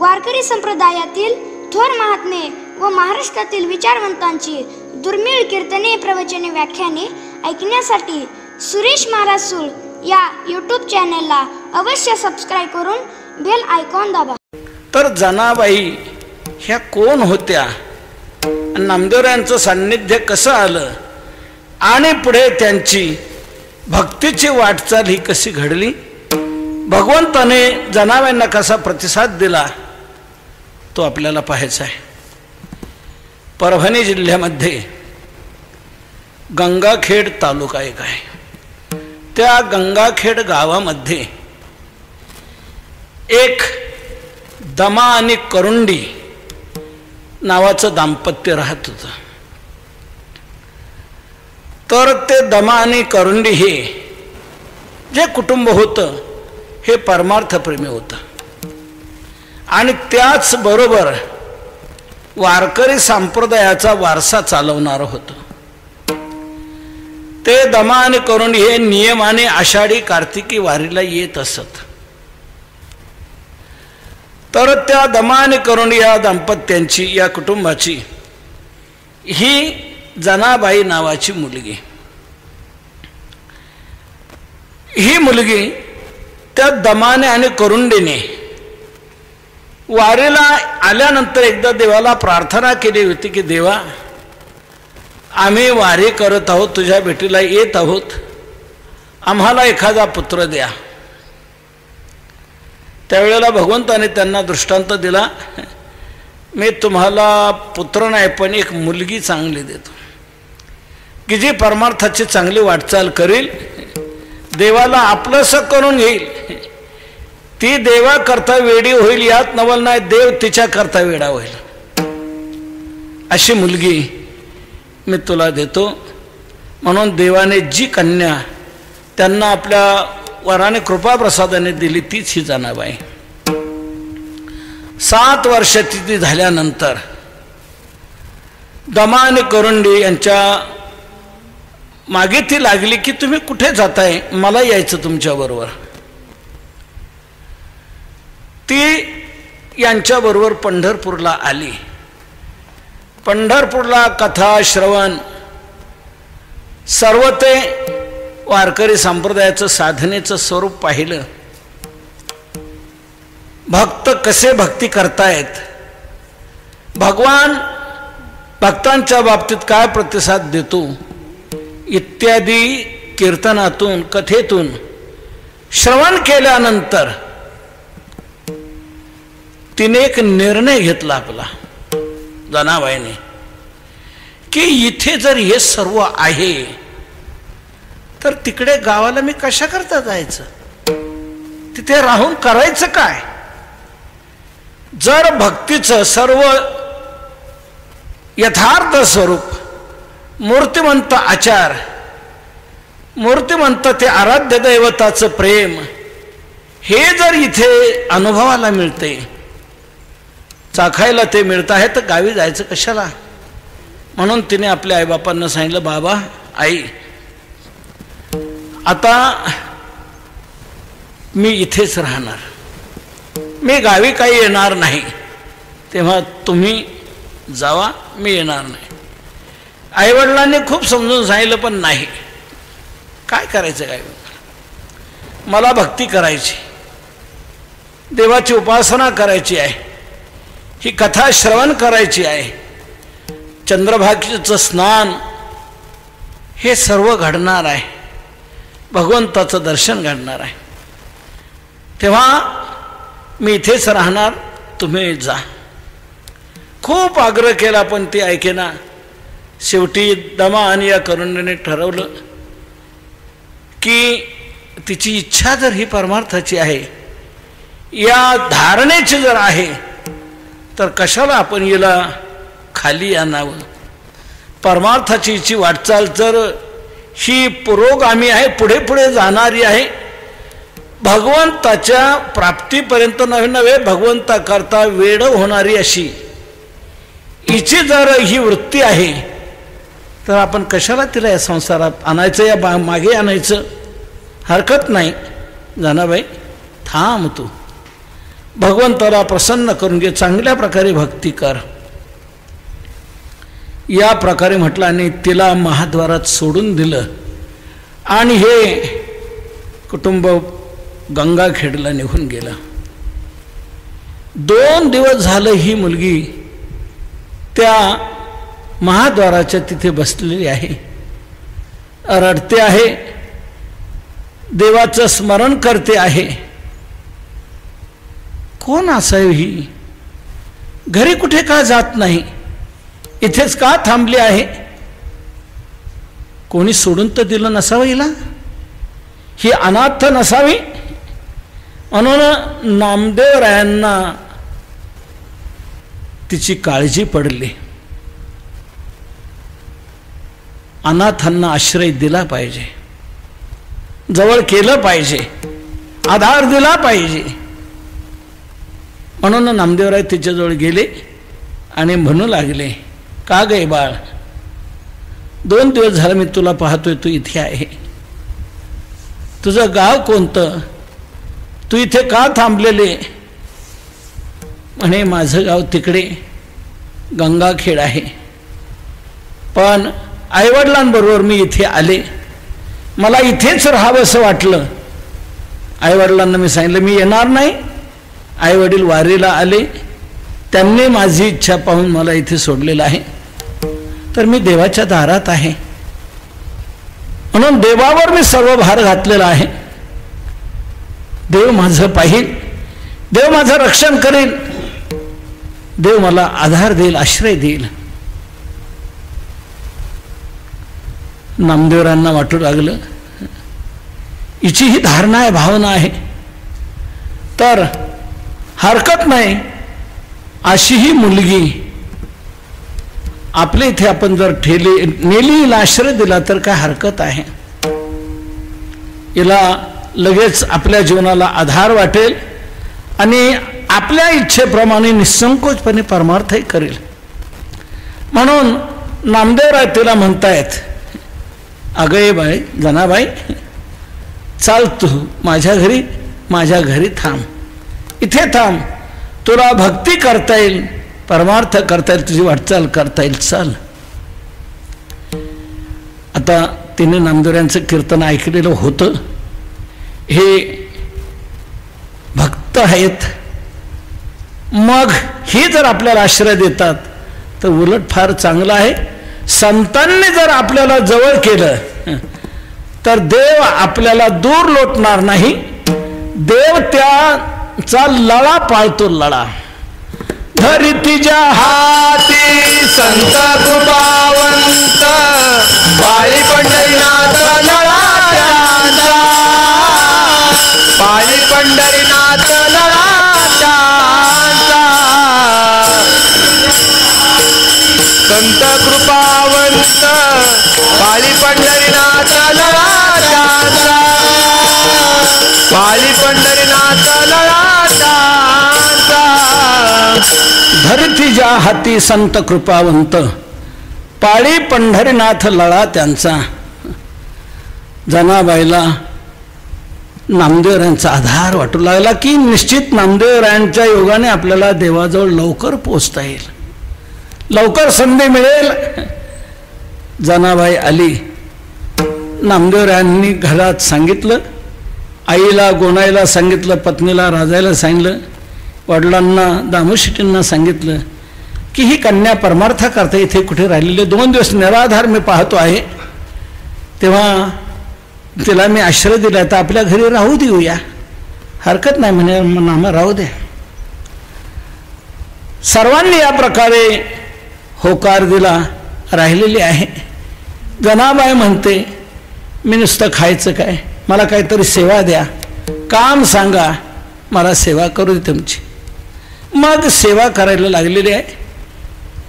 वारकरी संप्रदायातील थोर महात्मे व महाराष्ट्रातील विचारवंतांची दुर्मिळ कीर्तने, प्रवचने, व्याख्याने ऐकण्यासाठी सुरेश महाराज सूळ या यूट्यूब चॅनलला अवश्य सबस्क्राईब करून बेल आयकॉन दाबा. तर जनाबाई ह्या कोण होत्या, नामदेवरायांचं सान्निध्य कसं आलं आणि पुढे त्यांची भक्तीची वाटचाल ही कशी घडली, भगवंताने जनाबाईंना कसा प्रतिसाद दिला, तो आपल्याला पाहायचा आहे. परभणी जिल्ह्यामध्ये गंगाखेड तालुका एक आहे. त्या गंगाखेड गावामध्ये एक दमा आणि करुंडी नावाचं दाम्पत्य राहत होतं. तर ते दमा आणि करुंडी हे जे कुटुंब होतं हे परमार्थप्रेमी होतं आणि त्याचबरोबर वारकरी संप्रदायाचा वारसा चालवणारं होतं. ते दमा आणि करुंडी हे नियमाने आषाढी कार्तिकी वारीला येत असत. तर त्या दमा आणि करुंडी या दाम्पत्यांची, या कुटुंबाची ही जनाबाई नावाची मुलगी, ही मुलगी त्या दमाने आणि करुंडीने वारीला आल्यानंतर एकदा देवाला प्रार्थना केली होती की देवा, आम्ही वारी करत आहोत, तुझ्या भेटीला येत आहोत, आम्हाला एखादा पुत्र द्या. त्यावेळेला भगवंताने त्यांना दृष्टांत दिला, मी तुम्हाला पुत्र नाही पण एक मुलगी चांगली देतो की जी परमार्थाची चांगली वाटचाल करील, देवाला आपलंसं करून घेईल, ती देवा करता वेडी होईल, यात नवल नाही, देव तिच्या करता वेडा होईल, अशी मुलगी मी तुला देतो. म्हणून देवाने जी कन्या त्यांना आपल्या वराने कृपाप्रसादाने दिली तीच ही जनाबाई. 7 वर्षाची ती झाल्यानंतर दमा आणि करुंडी यांच्या मागे ती लागली की तुम्ही कुठे जाताय, मला यायचं तुमच्याबरोबर. ती यांच्याबरोबर पंढरपूरला आली. पंढरपूरला कथा श्रवण सर्व ते वारकरी संप्रदायाचं साधनेचं स्वरूप पाहिलं. भक्त कसे भक्ती करतायत, भगवान भक्तांच्या बाबतीत काय प्रतिसाद देतो, इत्यादी कीर्तनातून, कथेतून श्रवण केल्यानंतर तिने एक निर्णय घेतला आपला जनाबाईने की इथे जर हे सर्व आहे तर तिकडे गावाला मी कशा करता जायचं, तिथे राहून करायचं काय. जर भक्तीचं सर्व यथार्थ स्वरूप, मूर्तिमंत आचार, मूर्तिमंत ते आराध्य दैवताचं प्रेम हे जर इथे अनुभवाला मिळते, चाखायला ते मिळत आहे, तर गावी जायचं कशाला. म्हणून तिने आपल्या आईबापांना सांगितलं, बाबा आई, आता मी इथेच राहणार, मी गावी काही येणार नाही, तेव्हा तुम्ही जावा, मी येणार नाही. आईवडिलांनी खूप समजून सांगितलं पण नाही, काय करायचं काय, मला भक्ती करायची, देवाची उपासना करायची आहे, ही कथा श्रवण करायची आहे, चंद्रभागेचं स्नान हे सर्व घडणार आहे, भगवंताचं दर्शन घडणार आहे, तेव्हा मी इथेच राहणार, तुम्ही जा. खूप आग्रह केला पण ती ऐकेना. शेवटी दमा आणि या करुंडीने ठरवलं की तिची इच्छा जर ही परमार्थाची आहे, या धारणेची जर आहे, तर कशाला आपण हिला खाली आणावं. परमार्थाची हिची वाटचाल जर ही पुरोगामी आहे, पुढे पुढे जाणारी आहे, भगवंताच्या प्राप्तीपर्यंत नवे नवे भगवंता करता वेड होणारी अशी हिची जर ही वृत्ती आहे, तर आपण कशाला तिला या संसारात आणायचं, या मागे आणायचं. हरकत नाही जनाबाई, थांब तू, भगवंताला प्रसन्न करून घे, चांगल्या प्रकारे भक्ती कर, या प्रकारे म्हटलं. आणि तिला महाद्वारात सोडून दिलं आणि हे कुटुंब गंगाखेडला निघून गेलं. 2 दिवस झालं ही मुलगी त्या महाद्वाराच्या तिथे बसलेली आहे, रडते आहे, देवाचं स्मरण करते आहे. कोण असावी ही? घरी कुठे का जात नाही? इथेच का थांबली आहे? कोणी सोडून तर दिलं नसावं हिला? ही अनाथ नसावी? म्हणून नामदेवरायांना तिची काळजी पडली. अनाथांना आश्रय दिला पाहिजे, जवळ केलं पाहिजे, आधार दिला पाहिजे. म्हणून नामदेवराय तिच्याजवळ गेले आणि म्हणू लागले, का गे बाळ, 2 दिवस झालं मी तुला पाहतोय, तू इथे आहे. तुझं गाव कोणतं? तू इथे का थांबलेले? म्हणे माझं गाव तिकडे गंगाखेड आहे, पण आईवडिलांबरोबर मी इथे आले, मला इथेच राहावं असं वाटलं. आईवडिलांना मी सांगितलं मी येणार नाही. आईवडील वारीला आले, त्यांनी माझी इच्छा पाहून मला इथे सोडलेलं आहे, तर मी देवाच्या दारात आहे. म्हणून देवावर मी सर्व भार घातलेला आहे. देव माझं पाहिल, देव माझं रक्षण करेल, देव मला आधार देईल, आश्रय देईल. नामदेवरांना वाटू लागलं हिची ही धारणा आहे, भावना आहे, तर हरकत नाही, अशी ही मुलगी आपल्या इथे आपण जर नेली, हिला आश्रय दिला तर काय हरकत आहे? हिला लगेच आपल्या जीवनाला आधार वाटेल आणि आपल्या इच्छेप्रमाणे निसंकोचपणे परमार्थही करेल. म्हणून नामदेवराय तिला म्हणतायत, अगं ये बाई, जनाबाई, चाल तू माझ्या घरी थांब, इथे थांब, तुला भक्ती करता येईल, परमार्थ करता येईल, तुझी वाटचाल करता येईल, चाल. आता तिने नामदेवरायांचं कीर्तन ऐकलेलं होतं. हे भक्त आहेत, मग हे जर आपल्याला आश्रय देतात तर उलट फार चांगलं आहे. संतांनी जर आपल्याला जवळ केलं तर देव आपल्याला दूर लोटणार नाही. देव त्याचा लळा पाळतो, लळा. धरितीच्या हाती संत कृपावंत, पायी पंढरीनाथ लळा त्यांचा, पायी पंढरीनाथ लळा त्यांचा. संत कृपावंत, पायी पंढरीनाथ लळा त्यांचा, पायी पंढरीनाथ लळा त्यांचा. धरतीच्या हाती संत कृपावंत, पाळी पंढरीनाथ लळा त्यांचा. जनाबाईला नामदेवरायांचा आधार वाटू लागला की निश्चित नामदेवरायांच्या योगाने आपल्याला देवाजवळ लवकर पोचता येईल, लवकर संधी मिळेल. जनाबाई आली, नामदेवरायांनी घरात सांगितलं, आईला गोणाईला सांगितलं, पत्नीला राजायला सांगितलं, वडिलांना दामोशींना सांगितलं की ही कन्या परमार्थ करता इथे कुठे राहिलेले 2 दिवस निराधार मी पाहतो आहे, तेव्हा तिला मी आश्रय दिला, तर आपल्या घरी राहू देऊया, हरकत नाही म्हणे, नामा राहू द्या. सर्वांनी या प्रकारे होकार दिला, राहिलेली आहे. जनाबाई म्हणते मी नुसतं खायचं काय, मला काहीतरी सेवा द्या, काम सांगा, मला सेवा करू दे तुमची. मग सेवा करायला लागलेली आहे.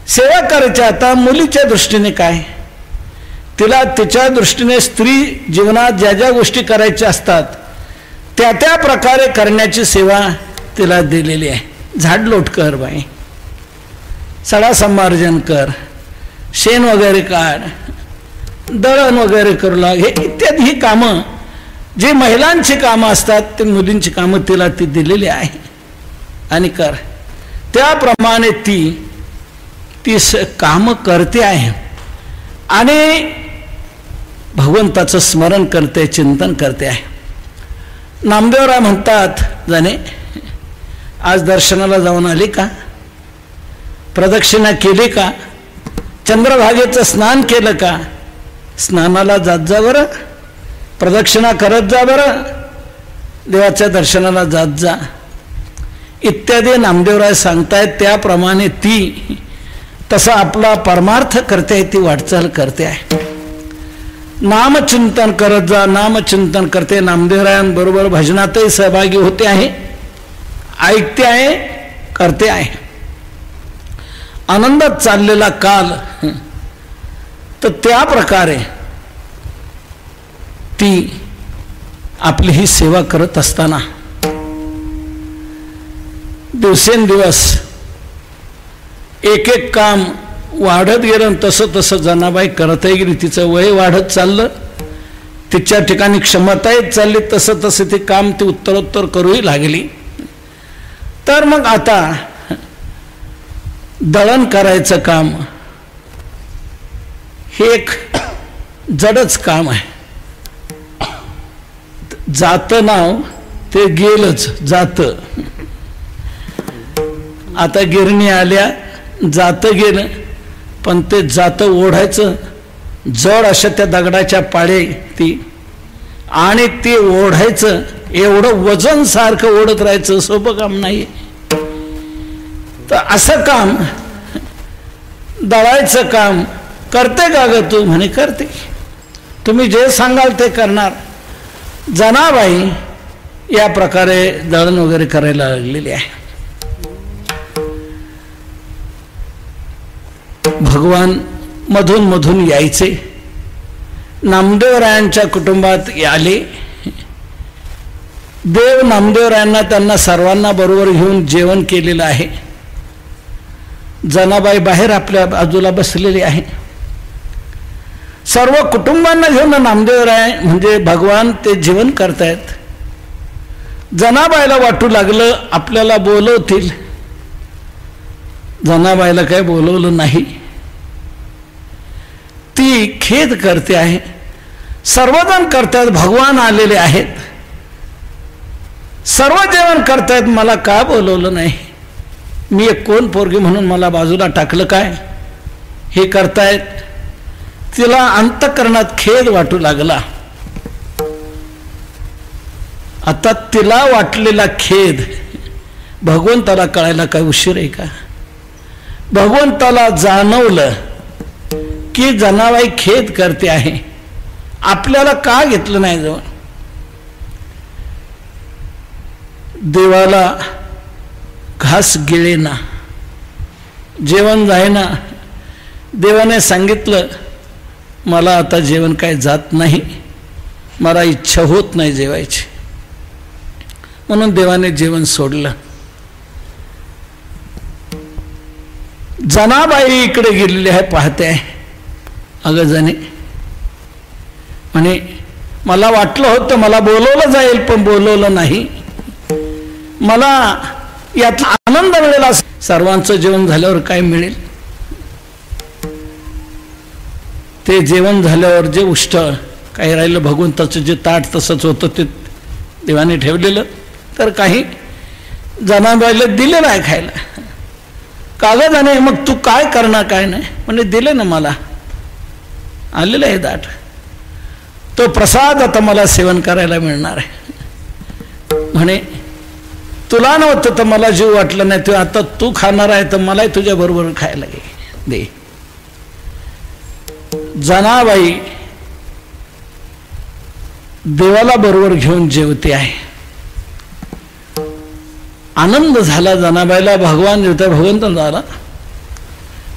सेवा करायची. आता मुलीच्या दृष्टीने काय, तिला तिच्या दृष्टीने स्त्री जीवनात ज्या ज्या गोष्टी करायच्या असतात त्या त्या प्रकारे करण्याची सेवा तिला दिलेली आहे. झाडलोट कर बाई, सडा संमार्जन कर, शेण वगैरे काढ, दळण वगैरे करू लाग, हे इत्यादी ही कामं जी महिलांची कामं असतात ते मुलींची कामं तिला ती दिलेली आहे. आणि कर. त्याप्रमाणे ती काम करते आहे आणि भगवंताचं स्मरण करते, चिंतन करते आहे. नामदेवराय म्हणतात, जाणे आज दर्शनाला जाऊन आली का, प्रदक्षिणा केली का, चंद्रभागेचं स्नान केलं का, स्नानाला जात जा बरं, प्रदक्षिणा करत जा बरं, देवाच्या दर्शनाला जात जा इत्यादी नामदेवराय सांगतायत. त्याप्रमाणे ती तसा आपला परमार्थ करते आहे, ती वाटचाल करते आहे. नामचिंतन करत जा, नामचिंतन करते. नामदेवरायांबरोबर भजनातही सहभागी होते आहे, ऐकते आहे, करते आहे. आनंदात चाललेला काल, तर त्या प्रकारे ती आपली ही सेवा करत असताना दिवसेंदिवस एक एक काम वाढत गेलं. तसं तसं जनाबाई करतही गेली. तिचं वय वाढत चाललं, तिच्या ठिकाणी क्षमताही चालली. तसं तसं ते काम ती उत्तरोत्तर करूही लागली. तर मग आता दळण करायचं काम हे एक जडच काम आहे. जातं नाव ते गेलंच, जातं. आता गिरणी आल्या, जातं गेलं, पण ते जातं ओढायचं जड अशा त्या दगडाच्या पाडे ती, आणि ते ओढायचं, एवढं वजन सारखं ओढत राहायचं सोपं काम नाही. तर असं काम, दळायचं काम करते का ग तू, म्हणे करते. तुम्ही जे सांगाल ते करणार. जनाबाई या प्रकारे दळण वगैरे करायला लागलेली आहे. भगवान मधून मधून यायचे, नामदेवरायांच्या कुटुंबात आले. देव नामदेवरायांना त्यांना सर्वांना बरोबर घेऊन जेवण केलेलं आहे. जनाबाई बाहेर आपल्या बाजूला बसलेली आहे. सर्व कुटुंबांना घेऊन नामदेवराय म्हणजे भगवान ते जेवण करतायत. जनाबाईला वाटू लागलं आपल्याला बोलवतील. जनाबाईला काय बोलवलं नाही. ती खेद करते आहे. सर्वजण करतायत, भगवान आलेले आहेत, सर्व जेवण करतायत, मला का बोलवलं नाही, मी एक कोण पोरगी म्हणून मला बाजूला टाकलं काय, हे करतायत. तिला अंतःकरणात खेद वाटू लागला. आता तिला वाटलेला खेद भगवंताला कळायला काय उशीर आहे का. भगवंताला जाणवलं की जनाबाई खेद करते आहे, आपल्याला का घेतलं नाही जवळ. देवाला घास गिळेना, जेवण जायना. देवाने सांगितलं मला आता जेवण काय जात नाही, मला इच्छा होत नाही जेवायची, म्हणून देवाने जेवण सोडलं. जनाबाई इकडे गेलेली आहे, पाहते आहे. अगं जने म्हणे मला वाटलं होतं मला बोलवलं जाईल, पण बोलवलं नाही. मला यातला आनंद मिळेल. सर्वांचं जेवण झाल्यावर काय मिळेल. ते जेवण झाल्यावर जे उष्ट काही राहिलं, भगवंताचं जे ताट तसंच होतं ते देवाने ठेवलेलं, तर काही जनाबाईला दिलं नाही खायला. कागदाने मग तू काय करणार काय नाही, म्हणजे दिलं ना मला, आलेलं आहे ताट, तो प्रसाद आता मला सेवन करायला मिळणार आहे. म्हणे तुला नव्हतं तर मला जीव वाटलं नाही, तू आता तू खाणार आहे तर मलाही तुझ्या बरोबर खायला दे. जनाबाई देवाला बरोबर घेऊन जेवते आहे. आनंद झाला जनाबाईला. भगवान जेवता भगवंत झाला.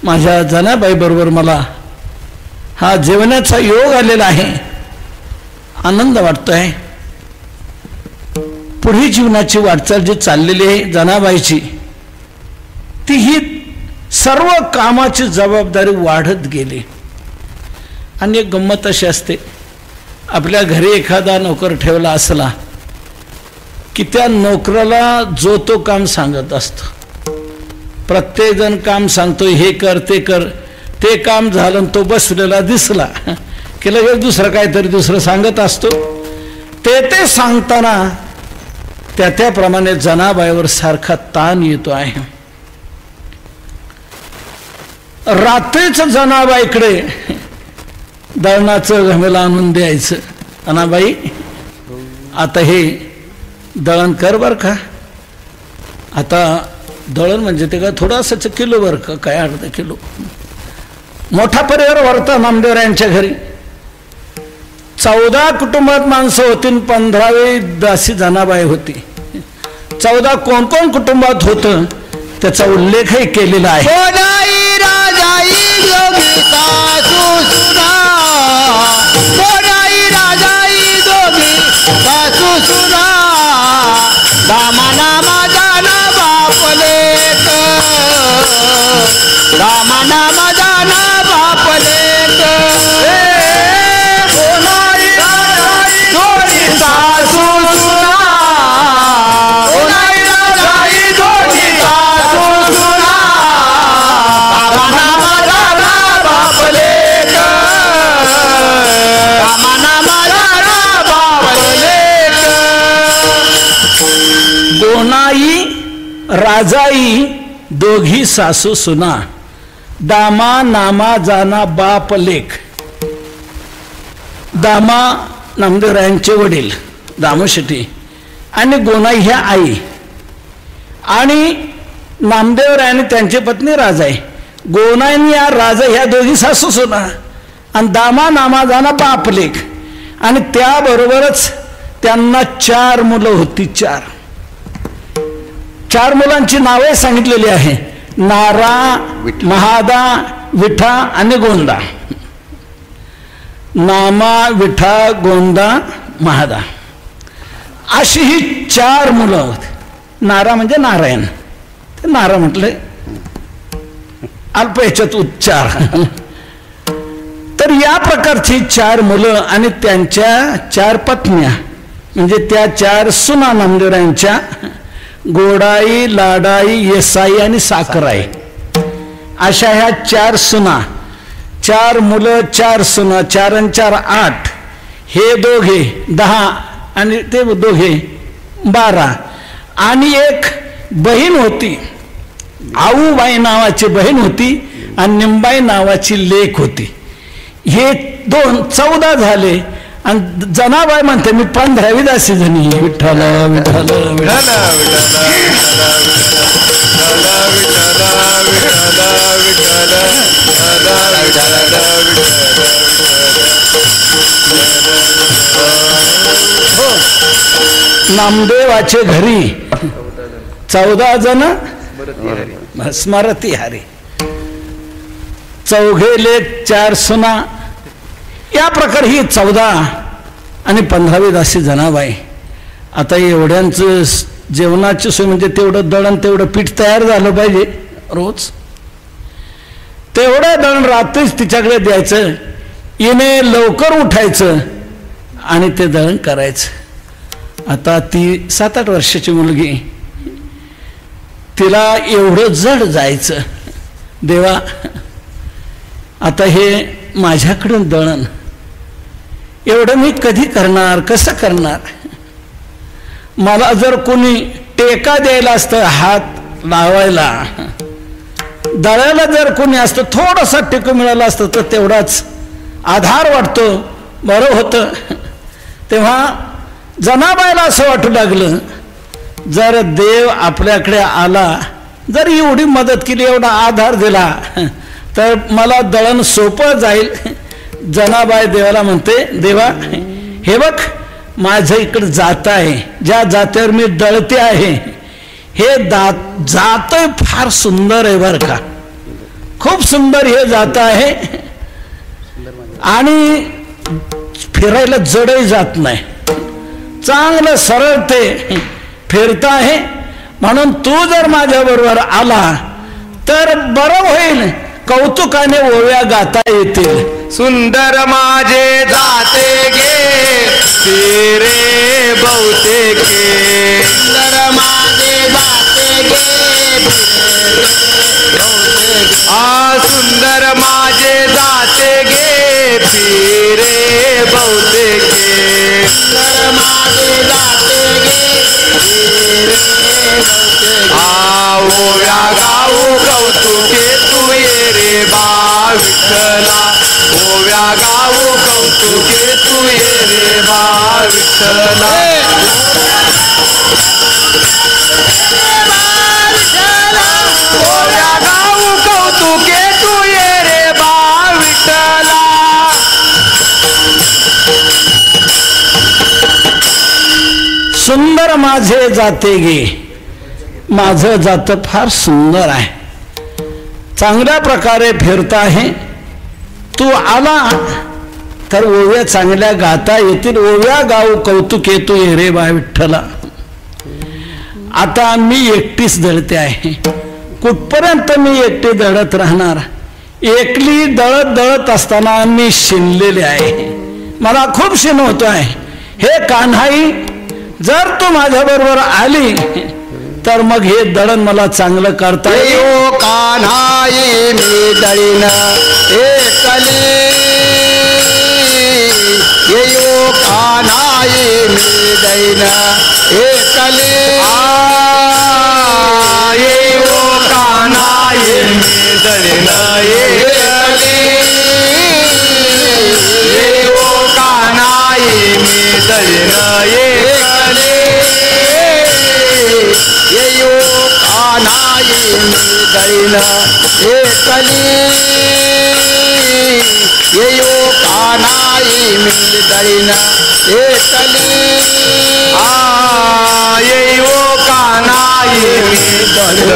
माझ्या जनाबाई बरोबर मला हा जेवण्याचा योग आलेला आहे, आनंद वाटतोय. पुढे जीवनाची वाटचाल जी चाललेली आहे जनाबाईची, ती ही सर्व कामाची जबाबदारी वाढत गेली. आणि एक गंमत अशी असते, आपल्या घरी एखादा नोकर ठेवला असला की त्या नोकराला जो तो काम सांगत असतो. प्रत्येक जण काम सांगतो, हे कर ते कर. ते काम झालं तो बसलेला दिसला की लगेच दुसरं काहीतरी दुसरं सांगत असतो. ते सांगताना त्याप्रमाणे जनाबाईवर सारखा ताण येतो आहे. रात्रीच जनाबाईकडे दळणाचं घमेला आणून द्यायचं. अनाबाई आता हे दळण कर बर का. आता दळण म्हणजे ते का थोडासाच किलो बर का, काय अर्धा किलो. मोठा परिवार भरता नामदेवरायांच्या घरी. 14 कुटुंबात माणसं होती, 15वी दासी जनाबाई होती. 14 कोण कोण कुटुंबात होतं त्याचा उल्लेखही केलेला आहे. गोनाई राजाई दोघी सासू सुना. दामा नामा जाना बाप लेख. दामा नामदेवरायांचे वडील दामोशेट्टी आणि गोनाई ह्या आई, आणि नामदेवराय त्यांची पत्नी राजाई. गोनाई या राजा ह्या दोघी सासू सुना आणि दामा नामा जाना बाप लेख. आणि त्याबरोबरच त्यांना 4 मुलं होती. 4 मुलांची नावे सांगितलेली आहे. नारा, महादा, विठा आणि गोंदा. नामा, विठा, गोंदा, महादा अशी ही 4 मुलं होती. नारा म्हणजे नारायण, ते नारा म्हटले अल्प याच्यात उच्चार. तर या प्रकारची 4 मुलं आणि त्यांच्या 4 पत्न्या म्हणजे त्या 4 सुना नामदेवरायांच्या. गोडाई, लाडाई, येसाई आणि साखराई अशा ह्या 4 सुना. 4 मुलं, 4 सुना, 4 आणि 4 8. हे दोघे 10 आणि ते दोघे 12. आणि एक बहीण होती, आऊबाई नावाची बहीण होती आणि निंबाई नावाची लेक होती. हे 2 14 झाले. आणि जनाबाई म्हणते मी 15वी दासी जणी. विठ्ठल विठ्ठल नामदेवाचे घरी 14 जण स्मरती हरी. 4 लेक 4 सुना. या प्रकारे ही 14 आणि 15वी दासी जनाबाई. आता एवढ्यांचं जेवणाची सोय म्हणजे तेवढं दळण, तेवढं पीठ तयार झालं पाहिजे रोज. तेवढं दळण रात्रीच तिच्याकडे द्यायचं. येणे लवकर उठायचं आणि ते दळण करायचं. आता ती 7-8 वर्षाची मुलगी, तिला एवढं जड जायचं. देवा आता हे माझ्याकडून दळण एवढं मी कधी करणार, कसं करणार. मला जर कोणी टेका द्यायला असतं, हात लावायला, दळायला जर कोणी असतं, थोडासा टेकू मिळाला असतं तर तेवढाच आधार वाटतो, बरं होतं. तेव्हा जनाबाईला असं वाटू लागलं जर देव आपल्याकडे आला, जर एवढी मदत केली, एवढा आधार दिला तर मला दळण सोपं जाईल. जनाबाई देवाला म्हणते, देवा हे बघ माझं इकडं जात आहे, ज्या जात्यावर मी दळते आहे हे जात फार सुंदर आहे बरं का, खूप सुंदर हे जात आहे आणि फिरायला जडही जात नाही, चांगलं सरळ ते फिरत आहे. म्हणून तू जर माझ्या बरोबर आला तर बरं होईल, कौतुकाने ओव्या गाता येतील. सुंदर माझे जाते गे फिरे बहुतेके सुंदर माझे जाते गे सुंदर माझे जाते गे फिरे बहुतेके सुंदर माझे जाते गे ओव्या गाऊ कौतुके तू ये रे बा विठ्ठला ओव्या गाऊ कौतुके तू ये रे बा विठ्ठला ओव्या गाऊ कौतुके तू ये रे बा विठ्ठला सुंदर माझे जाते गे माझं जातं फार सुंदर आहे चांगल्या प्रकारे फिरता आहे तू आला तर ओव्या चांगल्या गाता येतील ओव्या गाऊ कौतुके तू ये रे बा विठ्ठला आता मी एकटीच दळते आहे कुठपर्यंत मी एकटी दळत राहणार एकली दळत दळत असताना मी शिनलेले आहे मला खूप शिन होतो आहे हे कान्हाई जर तू माझ्या बरोबर आली तर मग हे दळण मला चांगलं करता येईल कान्हाई मी दळीन एकली येयो कान्हाई मी दळीन एकली येयो कान्हाई मी दळीन एकली येयो कान्हाई मी दळीन एकली येयो कान्हाई मी दळीन एकली येयो कान्हाई मी दळीन एकली येयो कान्हाई मी दळीन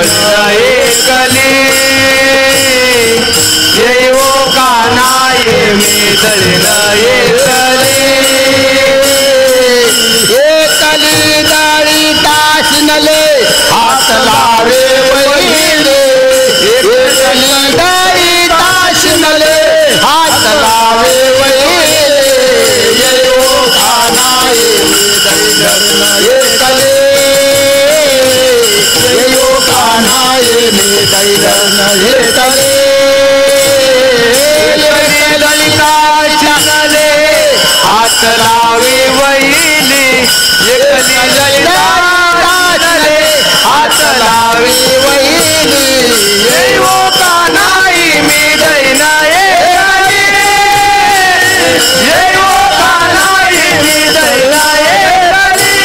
एकली येयो कान्हाई मी दळीन एकली एकली दळी तासनले हात लावे वैले एकली दळी तासनले हात लावे वैले येयो कान्हाई मी दळीन एकली येयो कान्हाई मी दळीन एकली ललिताचनले हात लावे वैली एकली ललिताचनले हात लावे वैली येयो कान्हाई मी दळीन एकली येयो कान्हाई मी दळीन एकली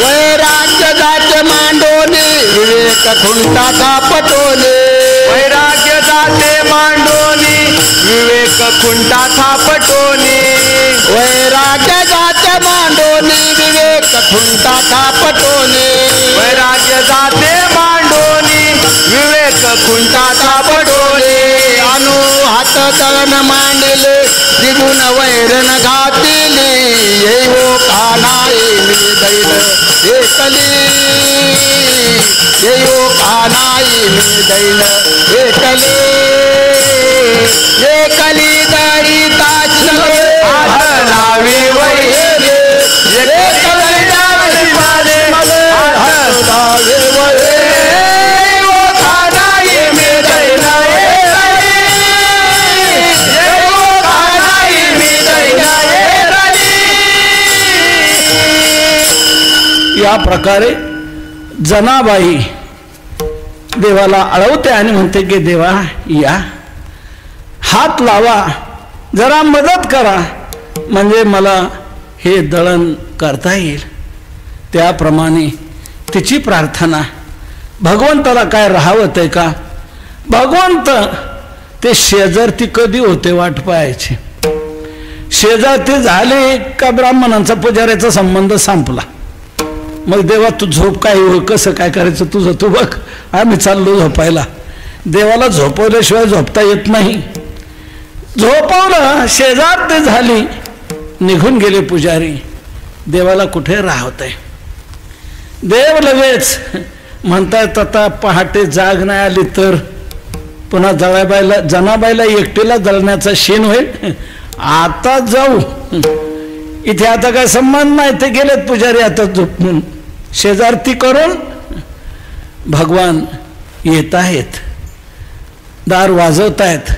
वैराग्य जाते मांडोने विवेक खुंटाचा पटोले वैराग्य जाते मांडोनी विवेक खुंटाचा पटोनी वैराग्य जाते मांडोनी विवेक खुंटाचा पटोनी वैराग्य जाते मांडोनी विवेक खुंटाचा पटोनी अनु हात दळण मांडले द्विगुण वैरण घातिली येयो कान्हाई मी दळीन एकली येयो कान्हाई मी दळीन एकली एकली दळी तासनले हात लावे वैले एकली दळी तासनले हात लावे वैले येयो कान्हाई मी दळीन एकली येयो कान्हाई मी दळीन एकली या प्रकारे जनाबाई देवाला अळवते आणि म्हणते की देवा या हात लावा जरा मदत करा म्हणजे मला हे दळण करता येईल त्याप्रमाणे तिची प्रार्थना भगवंताला काय राहवत आहे का भगवंत ते शेजारती कधी होते वाट पाहायचे शेजारती झाले का ब्राह्मणांचा पुजाऱ्याचा संबंध संपला मग देवा तू झोप काय हो कसं काय करायचं तुझं तू बघ आम्ही चाललो झोपायला देवाला झोपवल्याशिवाय झोपता येत नाही झोपवलं शेजार ते झाली निघून गेले पुजारी देवाला कुठे राहत आहे देव लगेच म्हणतात आता पहाटे जाग नाही आली तर पुन्हा जनाबाईला एकटीला जळण्याचा शीन होईल आता जाऊ इथे आता काय संबंध नाही, ते गेलेत पुजारी आता झोपून. शेजारती करून भगवान येत आहेत, दार वाजवतायत.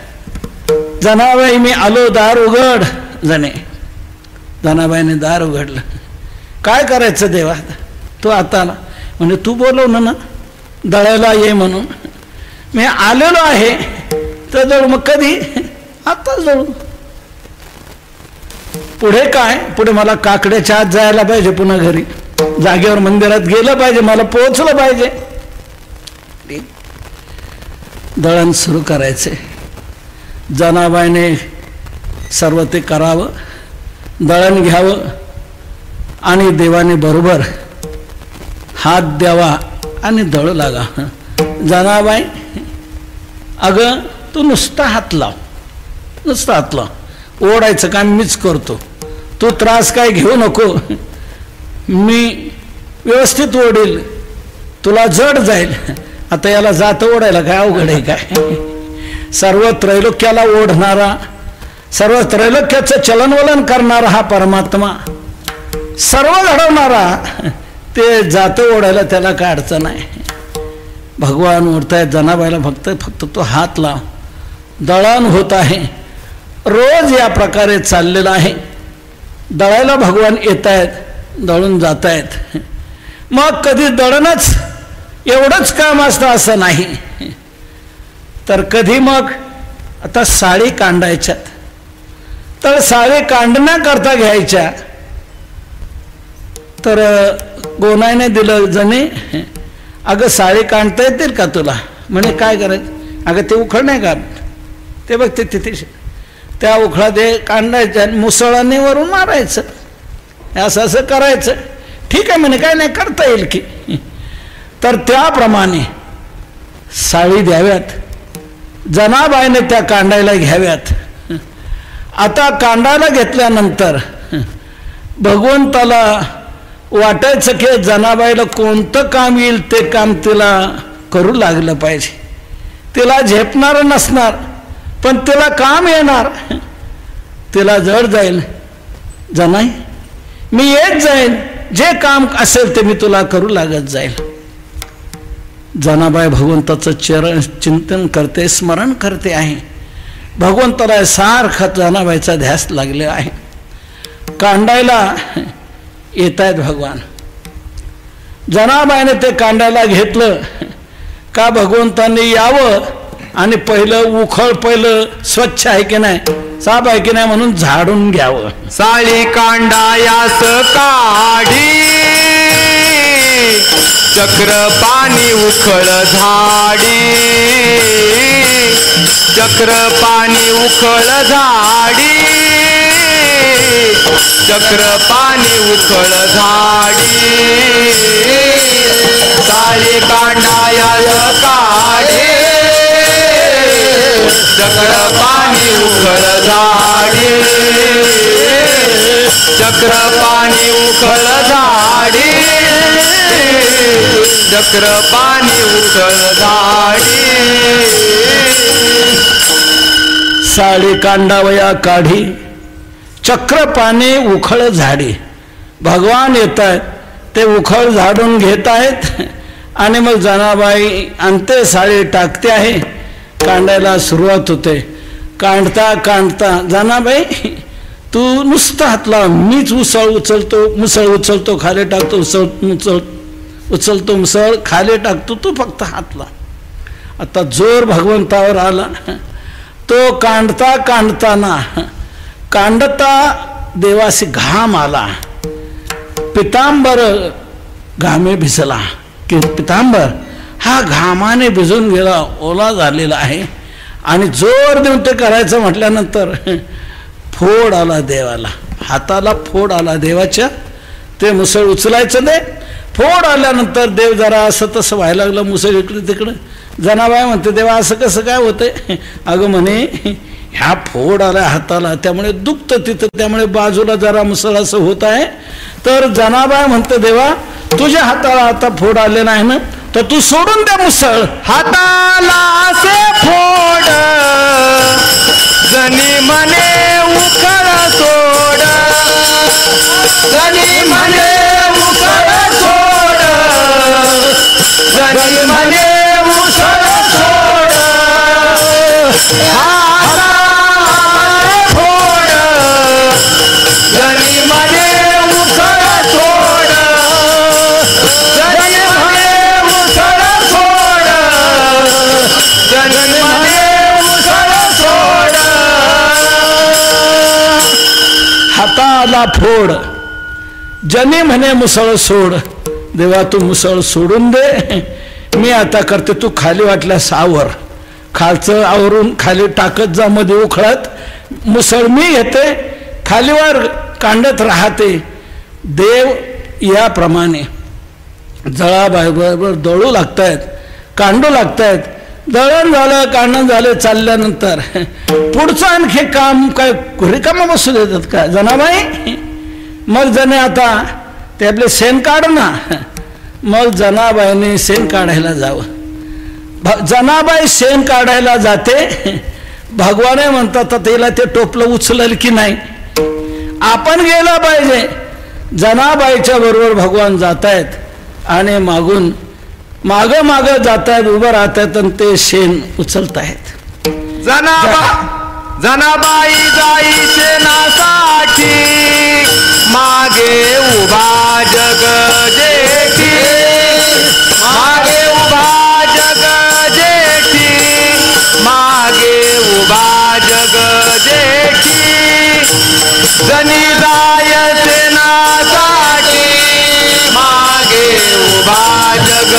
जनाबाई मी आलो, दार उघड. जनाबाईने दार उघडलं. काय करायचं देवा, तू आता आला म्हणजे तू बोलवलं ना दळायला ये म्हणून. मी आलेलो आहे तर जळू. मग कधी? आता जळू. पुढे काय? पुढे मला काकड्याच्या आत जायला पाहिजे, पुन्हा घरी जागेवर मंदिरात गेलं पाहिजे, मला पोहोचलं पाहिजे. दळण सुरू करायचे. जनाबाईने सर्व ते करावं, दळण घ्यावं आणि देवाने बरोबर हात द्यावा आणि दळ लागा. जनाबाई अगं तू नुसता हात लाव, नुसता हात लाव, ओढायचं काम मीच करतो, तू त्रास काय घेऊ नको, मी व्यवस्थित ओढील, तुला जड जाईल. आता याला जात ओढायला काय अवघड आहे काय? सर्व त्रैलोक्याला ओढणारा, सर्व त्रैलोक्याचं चलनवलन करणारा हा परमात्मा, सर्व घडवणारा, ते जात ओढायला त्याला काय अडचण आहे? भगवान ओढतायत जनाबाईला. फक्त तो हात लाव. दळण होत आहे, रोज या प्रकारे चाललेलं आहे. दळायला भगवान येत आहेत, दळून जात आहेत. मग कधी दळणच एवढंच काम असतं असं नाही, तर कधी मग आता साळी कांडायच्यात, तर साळी कांडण्याकरता घ्यायच्या. तर गोनाईने दिलं, जणे अगं साळी कांडता येतील का तुला? म्हणे काय करायचं? अगं ते उखळ नाही का ते बघ, ते तिथे त्या उखळा ते कांडायच्या, मुसळाने वरून मारायचं, असं असं करायचं. ठीक आहे म्हणे, काय नाही, करता येईल की. तर त्याप्रमाणे साळी द्याव्यात, जनाबाईने त्या कांडायला घ्याव्यात. आता कांडायला घेतल्यानंतर भगवंताला वाटायचं की जनाबाईला कोणतं काम येईल ते काम तिला करू लागलं पाहिजे. तिला झेपणार नसणार, पण तिला काम येणार, तिला जड जाईल. जनाई मी येत जाईल, जे काम असेल ते मी तुला करू लागत जाईल. जनाबाई भगवंताचं चरण चिंतन करते, स्मरण करते आहे. भगवंताला सारखा जनाबाईचा ध्यास लागले आहे. कांडायला येत आहेत भगवान. जनाबाईने ते कांडायला घेतलं का भगवंतांनी यावं आणि पहिलं उखळ, पहिलं स्वच्छ आहे की नाही, साफ आहे की नाही म्हणून झाडून घ्यावं. साळी कांडायास काढी, चक्र पाणी उखळ झाडी, चक्र पाणी उखळ झाडी, चक्र पाणी उखळ झाडी. साळी कांडायास काढी, चक्र पाणी उखळ झाडी, चक्र पाणी उखळ झाडी, चक्र पाणी उखळ झाडी. साळी कांडावया काढी, चक्र पाणी उखळ झाडी. भगवान येत आहेत, ते उखळ झाडून घेत आहेत आणि मग जनाबाई आणते, साळी टाकते आहे, कांडायला सुरुवात होते. कांडता कांडता जनाबाई तू नुसतं हात लाव, मीच मुसळ उचलतो खाली टाकतो, उचलतो मुसळ खाली टाकतो, तू फक्त हात लाव. आता जोर भगवंतावर आला. तो कांडता कांडताना कांडता देवासी घाम आला. पितांबर घामे भिजला की पितांबर हा घामाने भिजून गेला, ओला झालेला आहे. आणि जोर देऊन ते करायचं म्हटल्यानंतर फोड आला देवाला, हाताला फोड आला देवाच्या. ते मुसळ उचलायचं नाही, फोड आल्यानंतर देव जरा असं तसं व्हायला लागलं, मुसळ इकडे तिकडं. जनाबाई म्हणते देवा असं कसं काय होतंय? अगं म्हणे ह्या फोड आल्या हाताला, त्यामुळे दुखतं तिथं, त्यामुळे बाजूला जरा मुसळ असं होत आहे. तर जनाबाई म्हणते देवा तुझ्या हाताला आता फोड आले नाही ना, तर तू सोडून द्या मुसळ. हाताला असे फोड, जनी म्हणे उखळ सोड, जनी म्हणे मुसळ सोड, जनी म्हणे मुसळ सोड, हाता फोड, जनी म्हणे मुसळ सोड, जनी म्हणे मुसळ सोड, जनी म्हणे मुसळ सोड. हाताला फोड, जनी म्हणे मुसळ सोड. देवा तू मुसळ सोडून दे, मी आता करते. तू खाली वाटल्यास आवर, खालचं आवरून खाली टाकत जा, मध्ये उखळत. मुसळ मी घेते, खालीवर कांडत राहते. देव याप्रमाणे जळाबरोबर दळू लागतायत, कांडू लागतायत. दळण झालं, कांडण झालं, चालल्यानंतर पुढचं आणखी काम काय रिकामं बसू देतात का जनाबाई? मग जने आता ते आपले शेण काढ ना. मग जनाबाईने शेण काढायला जावं. जनाबाई शेण काढायला जाते, भगवाने म्हणतात तिला ते टोपलं उचलेल की नाही. आपण गेला पाहिजे. जनाबाईच्या बरोबर भगवान जात आहेत आणि मागून माग माग जात आहेत, उभं राहत आहेत आणि ते शेण उचलत आहेत. जनाबाई जाई शेणासाठी, मागे उभा जग जेठी, मागे उभा जग जेठी, मागे उभा जग जेठी. जनी जाय शेणासाठी, मागे उभा जग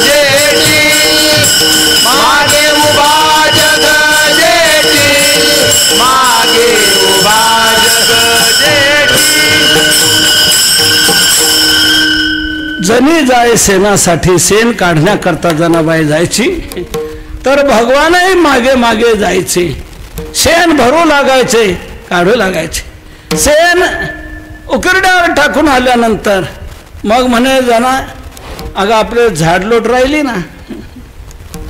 जेठी, मागे उभा जग जेठी, मागे उभा जग जेठी. जनी जाय शेणासाठी, शेण काढण्याकरता जनाबाई जायची, तर भगवानही मागे मागे जायचे. शेण भरू लागायचे, काढू लागायचे. शेण उकिरड्यावर टाकून आल्यानंतर मग म्हणे जना, अगं आपले झाडलोट राहिली ना.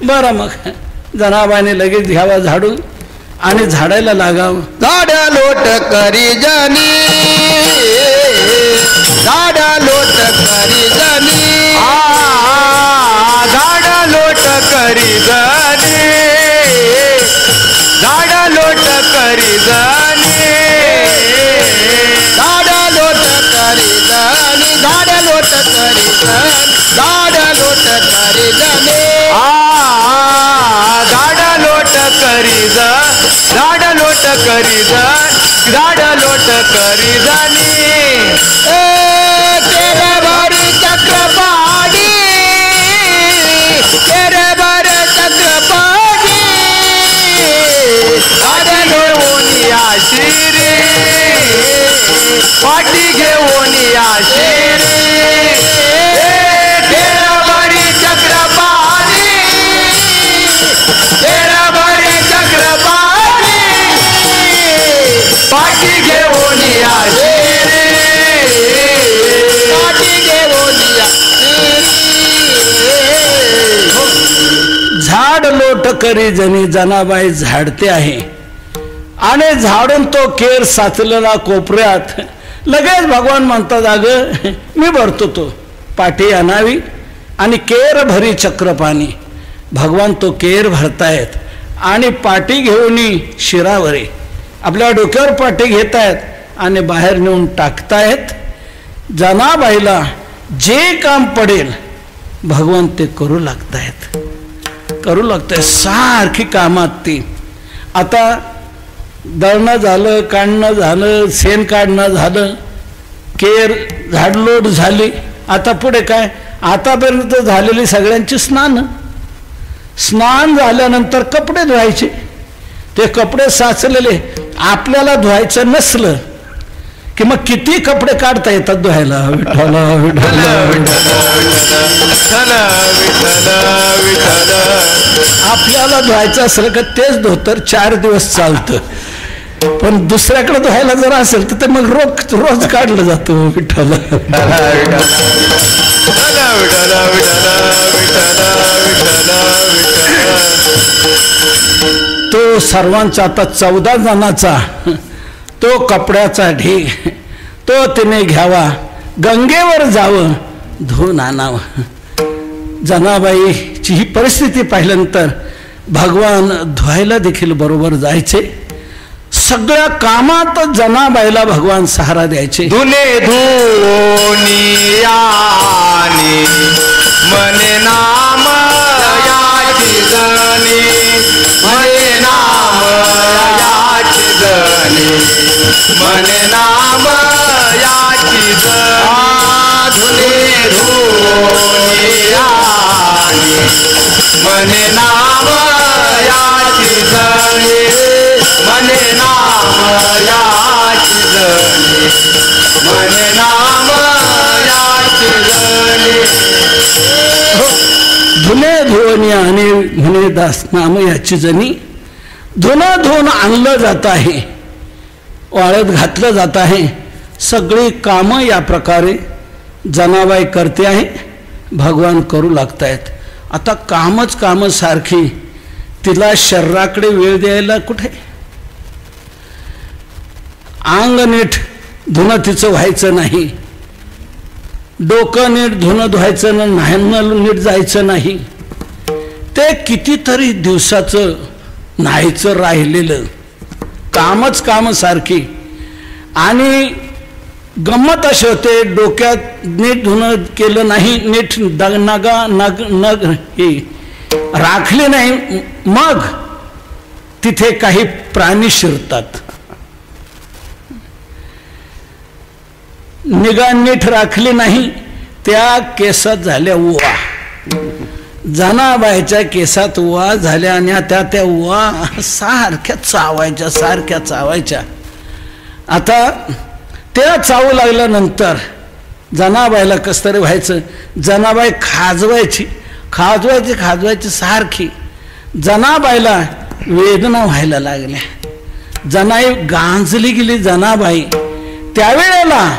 बरं, मग जनाबाईने लगेच घ्यावा झाडून आणि झाडायला लागावं. झाडा लोट करी जनी, झाडा लोट करी जनी, झाडा लोट करी जनी, झाडा लोट करी जनी, झाडा लोट करी जनी, झाडा लोट करी जनी, झाडा लोट करी जनी, झाडा लोट करी ज, झाडा लोट करी ज, झाडा लोट करी जनी. तेरे भरी चक्रपाणी, तेरे भर चक्रपाणी, झाडा घेऊन आशिरी, पाठी घेऊन आशिरी. तेरा भरी चक्रपाणी, तेरा भरी चक्रपाणी, पाठी घेऊन आशिरी, पाठी घेऊन आशिरी. झाड लोट करी जनी, जनाबाई झाडते आहे आणि झाडून तो केर साचलेला कोपऱ्यात. लगेच भगवान म्हणतात, अगं मी भरतो. तो पाठी आणावी आणि केर भरी चक्रपाणी. भगवान तो केर भरतायत आणि पाठी घेऊन शिरावरी आपल्या डोक्यावर पाठी घेत आहेत आणि बाहेर नेऊन टाकतायत. जनाबाईला जे काम पडेल भगवान ते करू लागतायत, करू लागतायत. सारखी कामात ती. आता दळणं झालं, काढणं झालं, शेण काढणं झालं, केर झाडलोट झाली. आता पुढे काय? आतापर्यंत झालेली सगळ्यांची स्नान. स्नान झाल्यानंतर कपडे धुवायचे. ते कपडे साचलेले आपल्याला धुवायचं नसलं की मग किती कपडे काढता येतात धुवायला. विठ्ठल विठ्ठल आपल्याला धुवायचं असलं का तेच धोतर 4 दिवस चालतं. पण दुसऱ्याकडे धुवायला जर असेल तर ते मग रोज काढलं जातं. विठ्ठल तो सर्वांचा आता 14 जणांचा तो कपड्याचा ढीग तो तिने घ्यावा, गंगेवर जावं, धुवून आणावं. जनाबाईची ही परिस्थिती पाहिल्यानंतर भगवान धुवायला देखील बरोबर जायचे. सगळ्या कामात जनाबाईला भगवान सहारा द्यायचे. धुने धुनियानी मने नाम याची जनी, मने नाम याची जनी, मने नाम याची जनी. धुने धुनियानी मने नाम याची जनी, मने नाम याची जनी, मने नाम याची जनी. धुणे धुवनी आणि म्हणे दास नाम याची जनी. धुणं धुवून आणलं जात आहे, वाळत घातलं जात आहे. सगळी कामं या प्रकारे जनाबाई करते आहे, भगवान करू लागतायत. आता कामच कामं सारखी, तिला शरीराकडे वेळ द्यायला कुठे. अंग नीट धुणं तिचं व्हायचं नाही, डोकं नीट धुणं धुवायचं नाही, नीट जायचं नाही. ते कितीतरी दिवसाचं नाहीचं राहिलेलं कामच काम सारखी. आणि गंमत असे होते, डोक्यात नीट धुणं केलं नाही, नीट नग हे राखले नाही, मग तिथे काही प्राणी शिरतात. निगा नीट राखली नाही, त्या केसात झाल्या उवा. जनाबाईच्या केसात उवा झाल्या आणि त्या उवा सारख्या चावायच्या. आता त्या चावू लागल्यानंतर जनाबाईला कस तरी व्हायचं. जनाबाई खाजवायची सारखी. जनाबाईला वेदना व्हायला लागल्या. जनाई गांजली गेली जनाबाई. त्यावेळेला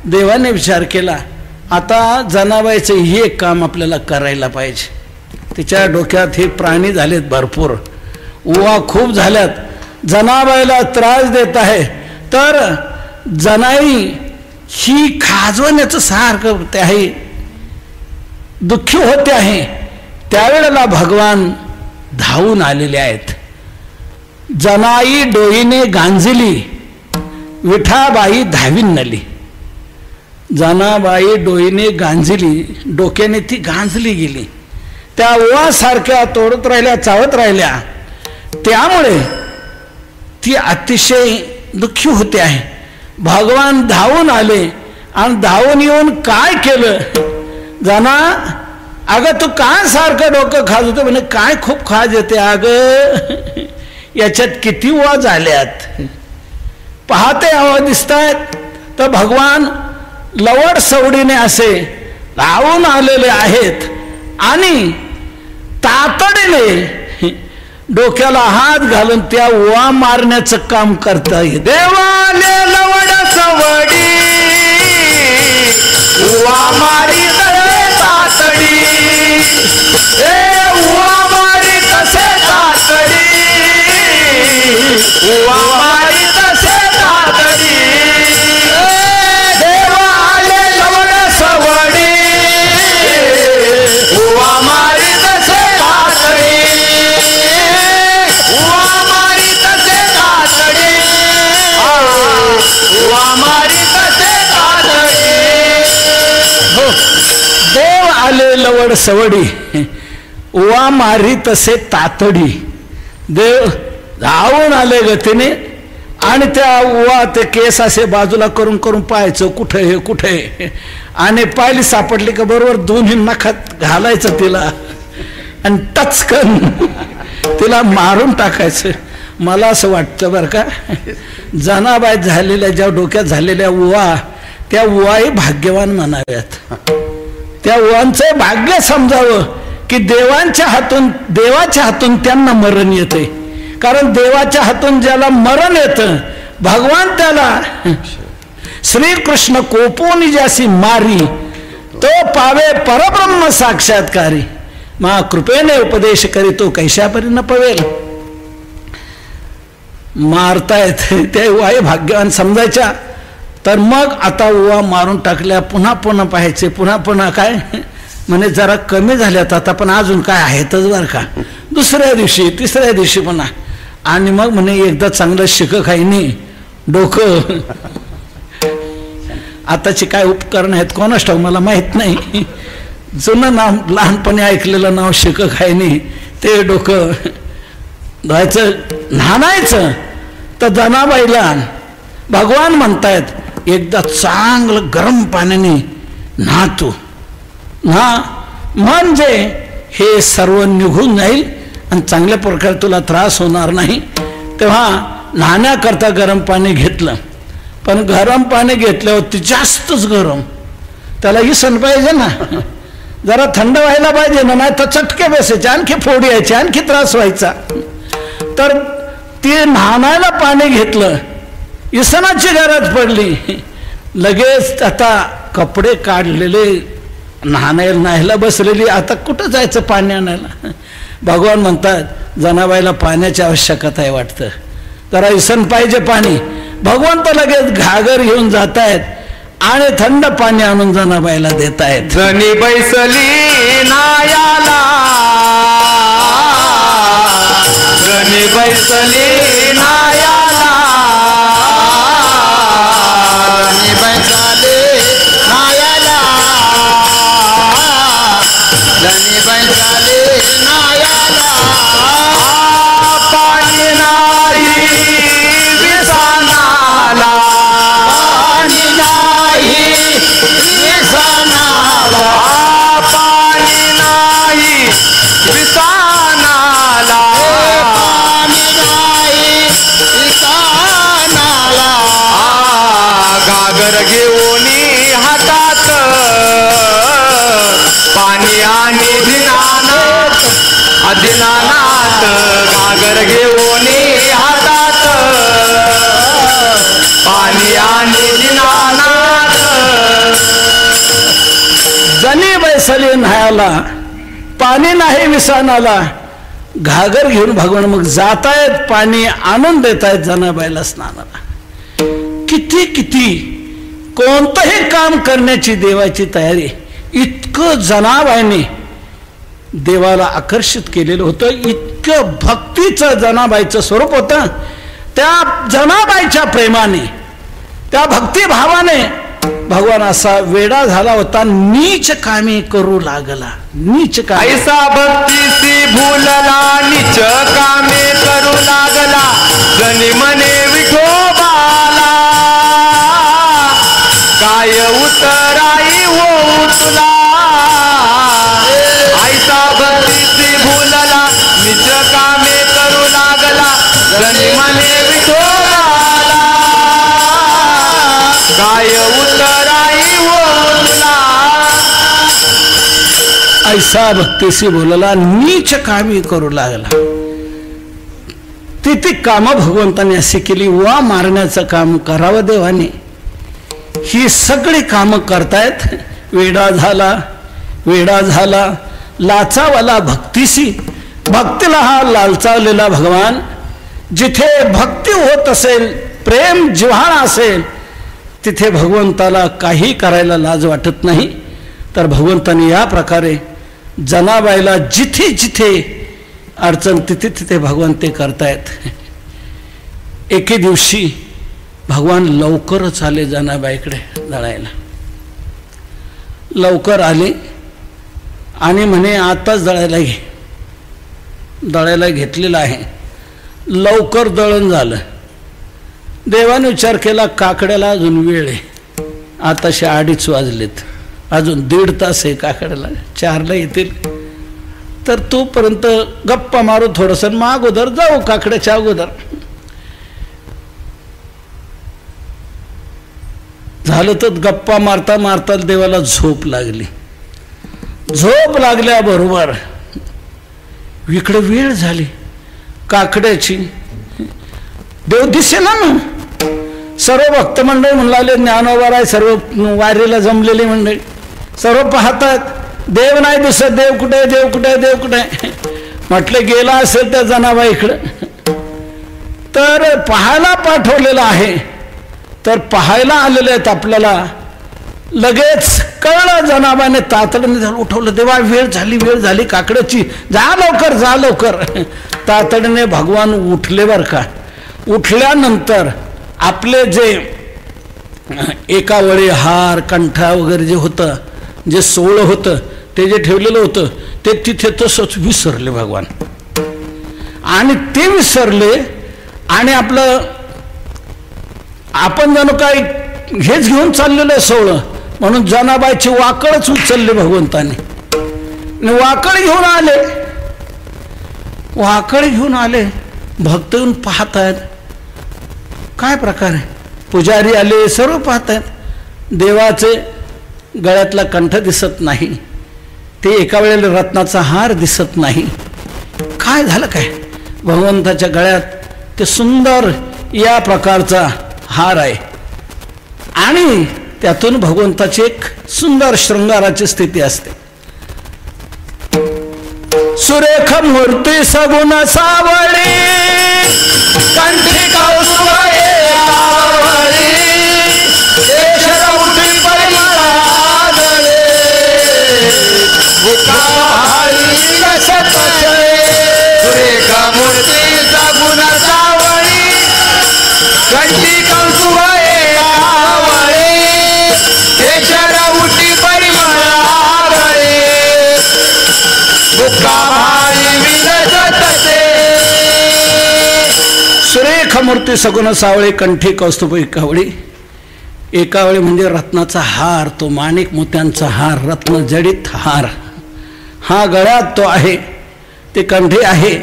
देवाने विचार केला, आता जनाबाईचं हे काम आपल्याला करायला पाहिजे. तिच्या डोक्यात हे प्राणी झालेत भरपूर, उवा खूप झाल्यात, जनाबाईला त्रास देत आहे. तर जनाई ही खाजवण्याचं सारखं होते आहे, दुःखी होते आहे. त्यावेळेला भगवान धावून आलेले आहेत. जनाई डोईने गांजली, विठाबाई धावीन नली. जनाबाई डोईने गांजली, डोक्याने ती गांजली गेली. त्या ओवा सारख्या तोडत राहिल्या, चावत राहिल्या. त्यामुळे ती अतिशय दुःखी होते आहे. भगवान धावून आले आणि धावून येऊन काय केलं, जना अगं तू काय सारखं डोकं खाजवतो. म्हणे काय खूप खाज येते अगं, याच्यात किती ओवा झाल्यात पाहते, हवा दिसतायत. तर भगवान लवड सवडीने असे धावून आलेले आहेत आणि तातडीने डोक्याला हात घालून त्या ओवा मारण्याचं काम करता येत. देवाने लवड सवडी उवा मारी तातडी, उवा मारी तसे तातडी, उवा मारी तसे तातडी. देवा आले लवड सवडी उवा मारी तसे तातडी, उवा मारी तसे तातडी, उवा मारी तसे तातडी. हो, देव आले लवड सवडी, उवा मारी तसे तातडी. देव धावून आले गतीने आणि त्या उवा ते केस असे बाजूला करून करून पाहायचं कुठे हे कुठे, आणि पाहिली सापडली का बरोबर दोन्ही नखात घालायचं तिला आणि टचकन तिला मारून टाकायचं. मला असं वाटतं बरं का, जनाबाई झालेल्या ज्या डोक्यात झालेल्या उवा, त्या उवाही भाग्यवान म्हणाव्यात. त्या उवांचं भाग्य समजावं की देवाच्या हातून त्यांना मरण येते. कारण देवाच्या हातून ज्याला मरण येतं, भगवान त्याला श्रीकृष्ण कोपोनी ज्यासी मारी, तो पावे परब्रह्म साक्षात्कारी. मा कृपेने उपदेश करी तो कैशापरी न पवेल. मारतायत त्या वाय भाग्यवान समजायच्या. तर मग आता ओवा मारून टाकल्या, पुन्हा पुन्हा पाहायचे, पुन्हा पुन्हा काय म्हणे जरा कमी झाल्यात आता, पण अजून काय आहेतच बरं का. दुसऱ्या दिवशी तिसऱ्या दिवशी पुन्हा, आणि मग म्हणे एकदा चांगलं शिक खाईनी डोकं. आताची काय उपकरण आहेत कोणास ठाऊक मला माहीत नाही. जुनं नाव लहानपणी ऐकलेलं नाव शिक खाईनी, ते डोकं धुवायचं न्हाणायचं. तर जनाबाईला भगवान म्हणतायत एकदा चांगलं गरम पाण्याने न्हा तू, न्हा, म्हणजे हे सर्व निघून जाईल आणि चांगल्या प्रकारे तुला त्रास होणार नाही. तेव्हा न्हाण्याकरता गरम पाणी घेतलं, पण गरम पाणी घेतल्यावरती जास्तच गरम, त्याला इसण पाहिजे ना, जरा थंड व्हायला पाहिजे ना, नाही तर चटके बसायचे, आणखी फोडी यायची, आणखी त्रास व्हायचा. तर ते न्हाण्याला पाणी घेतलं, इसणाची गरज पडली, लगेच आता कपडे काढलेले न्हायला बसलेली, आता कुठं जायचं पाणी आणायला. भगवान म्हणतात जनाबाईला पाण्याची आवश्यकता आहे वाटतं, जरा इसण पाहिजे पाणी. भगवंत लगेच घागर घेऊन जात आहेत आणि थंड पाणी आणून जनाबाईला देत आहेत. जनी बैसली नायाला, जनी बैसली नायाला, जनी बैसली नायाला, जनी बैसली नायाला. पाणी नाही विसानाला, पाणी नाही विसानाला, पाणी नाही विसानाला, पाणी नाही विसानाला. गागर घेऊन हातात पाणी आणि दिनानाथ, दिनानाथ गागर घेऊन हातात पाणी आणि दिनानाथ. जनी बैसली न्हायला, पाणी नाही विसानाला, घागर घेऊन भगवान मग जातायत, पाणी आणून देतायत जनाबाईला स्नानाला. किती किती कोणतंही काम करण्याची देवाची तयारी, इतकं जनाबाईने देवाला आकर्षित केलेलं होतं, इतकं भक्तीचं जनाबाईचं स्वरूप होतं. त्या जनाबाईच्या प्रेमाने, त्या भक्तिभावाने भगवान असा वेडा झाला होता, नीच कामे करू लागला. नीच कामे, ऐसा भक्तीसी भूलला, नीच कामे करू लागला. जनी मने विठोबाला, काय उतराई होऊ तुला. ऐसा भक्तीसी भूलला, नीच कामे करू लागला. जनी मने विठोबाला, काय उतराई होऊ तुला. ऐसा भक्तीशी बोलला, नीच कामी करू लागला. ती कामं भगवंताने अशी केली. वा मारण्याचं काम करावं देवाने, ही सगळी कामं करतायत. वेडा झाला, वेडा झाला, लाचावाला भक्तीशी. भक्तीला हा लालचावलेला भगवान, जिथे भक्ती होत असेल, प्रेम जिव्हाळा असेल, तिथे भगवंताला काही करायला लाज वाटत नाही. तर भगवंताने या प्रकारे जनाबाईला जिथे जिथे अडचण, तिथे तिथे भगवान ते करतायत. एके दिवशी भगवान लवकरच आले जनाबाईकडे दळायला. लवकर आले आणि म्हणे आताच दळायला घे. दळायला घेतलेलं आहे, लवकर दळण झालं. देवाने विचार केला काकड्याला अजून वेळ आहे, आताशे 2:30 वाजलेत, अजून 1.5 तास आहे काकड्याला, 4ला येतील. तर तोपर्यंत गप्पा मारू थोडस, मग अगोदर जाऊ काकड्याच्या अगोदर. झालं तर गप्पा मारता मारता देवाला झोप लागली. झोप लागल्याबरोबर इकडे वेळ झाली काकड्याची. देव दिसेना ना. सर्व भक्त मंडळी म्हणू लागले, ज्ञानोबा आहे, सर्व वारीला जमलेली मंडळी सर्व पाहतात, देव नाही दिसत, देव कुठे, देव कुठे, देव कुठे. म्हटलं गेला असेल त्या जनाबाईकडं. तर पाहायला पाठवलेलं आहे, तर पाहायला आलेले आहेत आपल्याला. लगेच कळलं जनाबाईने तातडीने झालं उठवलं. देवा वेळ झाली काकड्याची, जा लवकर. तातडीने भगवान उठले बरं का. उठल्यानंतर आपले जे एका वेळी हार कंठा वगैरे जे होतं, जे सोहळं होतं, ते जे ठेवलेलं होतं ते तिथे तसंच विसरले भगवान. आणि ते विसरले आणि आपण जणू काय हेच घेऊन चाललेलं सोहळं म्हणून जनाबाईची वाकळच उचलले भगवंताने. वाकळ घेऊन आले. भक्त येऊन पाहत आहेत काय प्रकार आहे. पुजारी आले, सर्व पाहत आहेत. देवाचे गळ्यातला कंठ दिसत नाही, ते एका वेळेला रत्नाचा हार दिसत नाही. काय झालं काय. भगवंताच्या गळ्यात ते सुंदर या प्रकारचा हार आहे आणि त्यातून भगवंताची एक सुंदर शृंगाराची स्थिती असते. सुरेख मूर्ती सगुण सावळी कंठी कौस्तुभ येवळी, केशर उठी परिमळादळे, मुखारी कसतळे. सुरेख मूर्ती सगुण सावळी कंठी कौस्तुभ येवळी, केशर उठी परिमळादळे, मुखारी विलसतते. सुरेख मूर्ती सगुण सावळी कंठी कौस्तुभ एकावळी. एकावळी म्हणजे रत्नाचा हार, तो माणिक मोत्यांचा हार, रत्न जडित हार. हा गळ्यात तो आहे, ते कंठी आहे,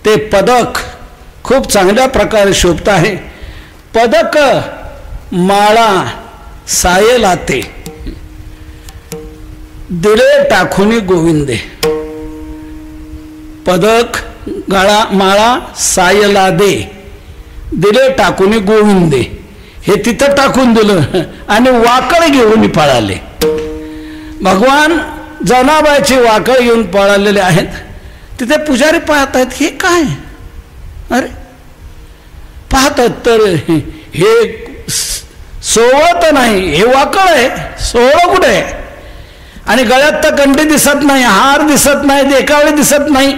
ते पदक खूप चांगल्या प्रकारे शोभत आहे. पदक माळा सायला ते दिले टाकूनी गोविंदे. पदक गळा माळा सायला दे, दिले टाकूनी गोविंदे. हे तिथं टाकून दिलं आणि वाकळ घेऊन पळाले. भगवान जनाबाईची वाकळ घेऊन पळालेले आहेत. तिथे पुजारी पाहत आहेत हे काय. अरे पाहतात तर हे सोवळत नाही, हे वाकळ आहे. सोहळं कुठे आहे. आणि गळ्यात तर कंठी दिसत नाही, हार दिसत नाही, देखावे दिसत नाही,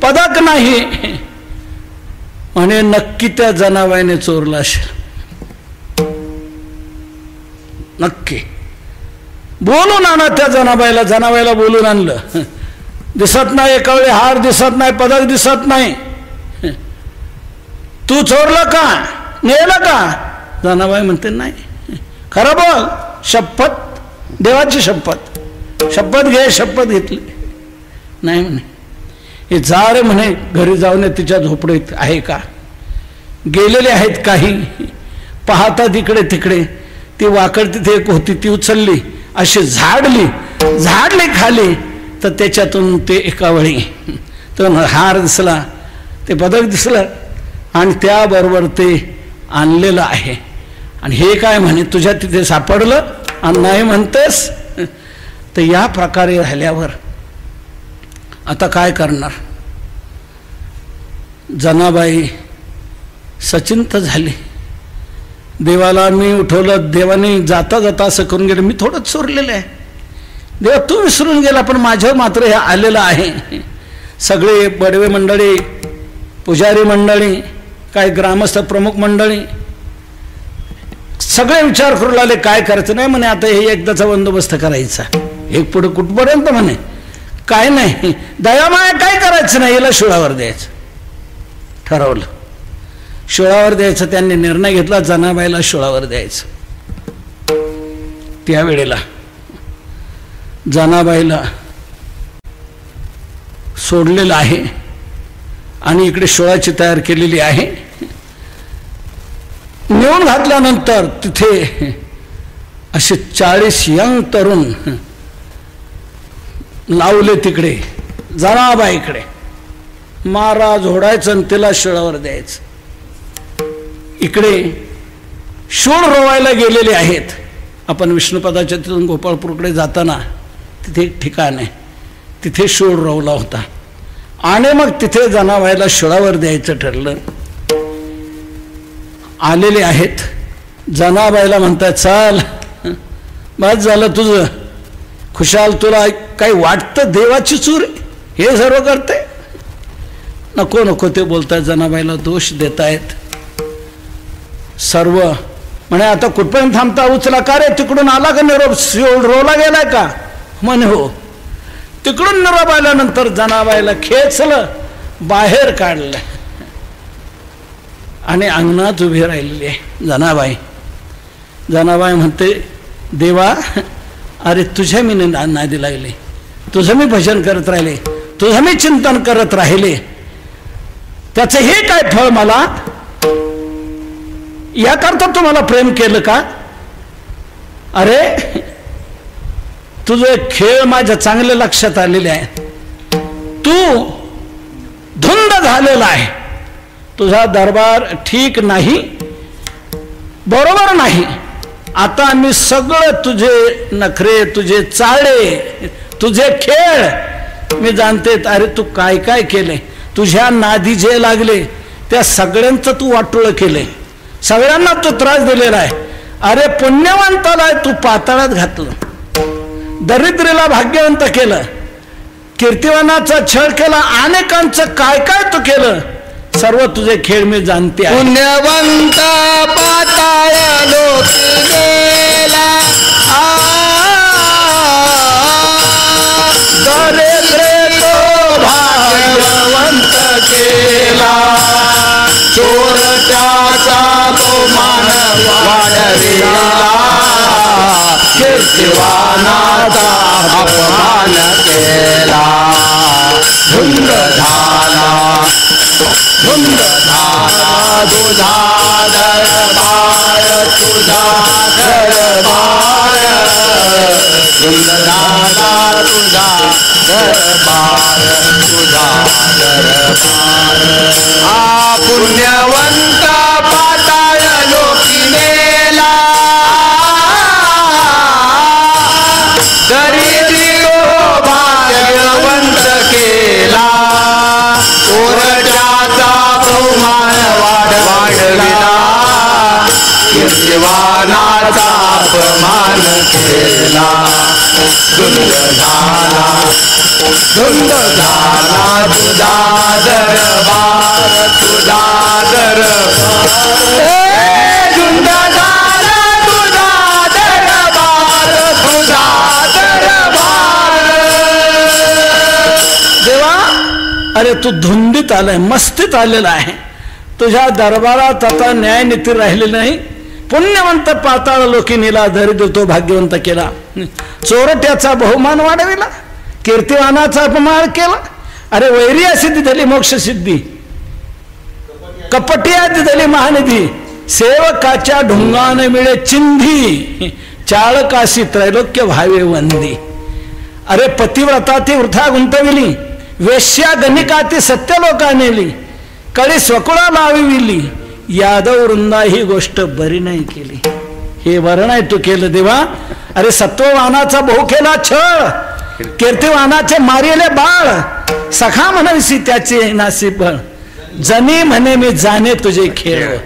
पदक नाही. म्हणे नक्की त्या जनाबाईने चोरला असेल. नक्की बोलून आणा त्या जनाबाईला बोलून आणलं. दिसत नाही, एका वेळी हार दिसत नाही, पदक दिसत नाही. तू चोरलं का, नेलं का. जनाबाई म्हणते नाही. खरं बोल, शपथ, देवाची शपथ घे. शपथ घेतली. नाही म्हणे. हे जा रे म्हणे घरी जाऊन तिच्या झोपडीत आहे का. गेलेले आहेत काही. पाहतात इकडे तिकडे. ती वाकड तिथे एक होती, ती उचलली अशी झाडली खाली. तर त्याच्यातून ते एका वेळी तो हार दिसला, ते पदक दिसलं आणि त्याबरोबर ते आणलेलं आहे. आणि हे काय म्हणे तुझ्या तिथे सापडलं आणि नाही म्हणतेस. तर या प्रकारे राहिल्यावर आता काय करणार. जनाबाई सचिंत झाली. देवाला मी उठवलं. देवाने जाता जाता असं करून गेलं, मी थोडं चोरलेलं आहे. देवा तू विसरून गेला, पण माझ्यावर मात्र हे आलेलं आहे. सगळे बडवे मंडळी, पुजारी मंडळी, काय ग्रामस्थ प्रमुख मंडळी सगळे विचार करू लागले काय करायचं. नाही म्हणे आता हे एकदाचा बंदोबस्त करायचा. एक पुढे कुठपर्यंत म्हणे काय नाही, दयामाया काय करायचं नाही, याला शिळावर द्यायचं ठरवलं. शिळावर द्यायचं त्यांनी निर्णय घेतला. जनाबाईला शिळावर द्यायचं. त्यावेळेला जनाबाईला सोडलेलं आहे आणि इकडे शिळाची तयार केलेली आहे. नेऊन घातल्यानंतर तिथे असे 40 यंग तरुण लावले तिकडे जनाबाईकडे. मारा झोडायचं आणि तिला शिळावर द्यायचं. इकडे शूळ रोवायला गेलेले आहेत. आपण विष्णुपदाच्या तिथून गोपाळपूरकडे जाताना तिथे एक ठिकाण आहे, तिथे शूळ रोवला होता आणि मग तिथे जनाबाईला शिळावर द्यायचं ठरलं. आलेले आहेत जनाबाईला म्हणताय चाल बस झालं तुझं, खुशाल तुला काही वाटतं देवाची चूर हे सर्व करते. नको नको ते बोलतायत, जनाबाईला दोष देतायत सर्व. म्हणे आता कुठपर्यंत थांबता, उचला का रे, तिकडून आला का निरोप, रोला गेलाय का, म्हणे हो. तिकडून निरोप आल्यानंतर जनाबाईला खेचलं, बाहेर काढलं आणि अंगणात उभी राहिलेली आहे जनाबाई. जनाबाई म्हणते देवा, अरे तुझ्या मी नादी लागले, तुझं मी भजन करत राहिले, तुझं मी चिंतन करत राहिले, त्याचं हे काय फळ मला, याकरता तू मला प्रेम केलं का. अरे तुझे खेळ माझ्या चांगले लक्षात आलेले आहे, तू धुंद झालेला आहे, तुझा दरबार ठीक नाही, बरोबर नाही. आता मी सगळं तुझे नखरे, तुझे चाळे, तुझे खेळ मी जाणते. अरे तू काय काय केले, तुझ्या नादी जे लागले त्या सगळ्यांचं तू वाटोळं केलंय, सगळ्यांना तू त्रास दिलेला आहे. अरे पुण्यवंताला तू पाताळात घातलं, दरिद्रीला भाग्यवंत केलं, कीर्तिवानाचा छळ केला, अनेकांचं काय काय तू केलं, सर्व तुझे खेळ मी जाणते. पुण्यवंत पाताळ लोक गेला, दरिद्रे तो भाग्यवंत केला, चोरट्याचा तो मान वाढविला, कीर्तिवानाचा अपमान केला. धुंद झाला, धुंद झाला तुझा दरबार, तुझा दरबार, धुंद झाला तुझा दरबार, तुझा दरबार. हा पुण्यवंत पाताळ लोकी नेला, दरिद्री तो भाग्यवंत केला, चोरट्याचा बहुमान वाढविला, कीर्तिवानाचा अपमान केला. धुंद झाला, धुंद झाला तुझा दरबार, तुझा दरबार, धुंद झाला तुझा दरबार, तुझा दरबार. देवा, अरे तू धुंदीत आलाय, मस्तीत आलेला आहे, तुझ्या दरबारात आता न्यायनीती राहिली नाही. पुण्यवंत पाताळ लोकी नेला, दरिद्र तो भाग्यवंत केला, चोरट्याचा बहुमान वाढविला, कीर्तिवानाचा अपमान केला. अरे वैरिया सिद्धी झाली मोक्ष सिद्धी, कपटिया झाली महानिधी, सेवकाच्या ढुंगाने मिळे चिंधी, चाळकाशी त्रैलोक्य व्हावे वंदी. अरे पतिव्रता ती वृथा गुंतविली, वेश्या गणिका ती सत्यलोका नेली, कळी स्वकुळा लाविली, यादव वृंदा ही गोष्ट बरी नाही केली. हे वर्ण आहे तू केलं देवा. अरे सत्ववानाचा बहु केला छळ, कीर्तिवानाचे मारिले बाळ, सखा म्हणसी त्याचे नासी बळ, जनी म्हणे मी जाणे तुझे खेळ,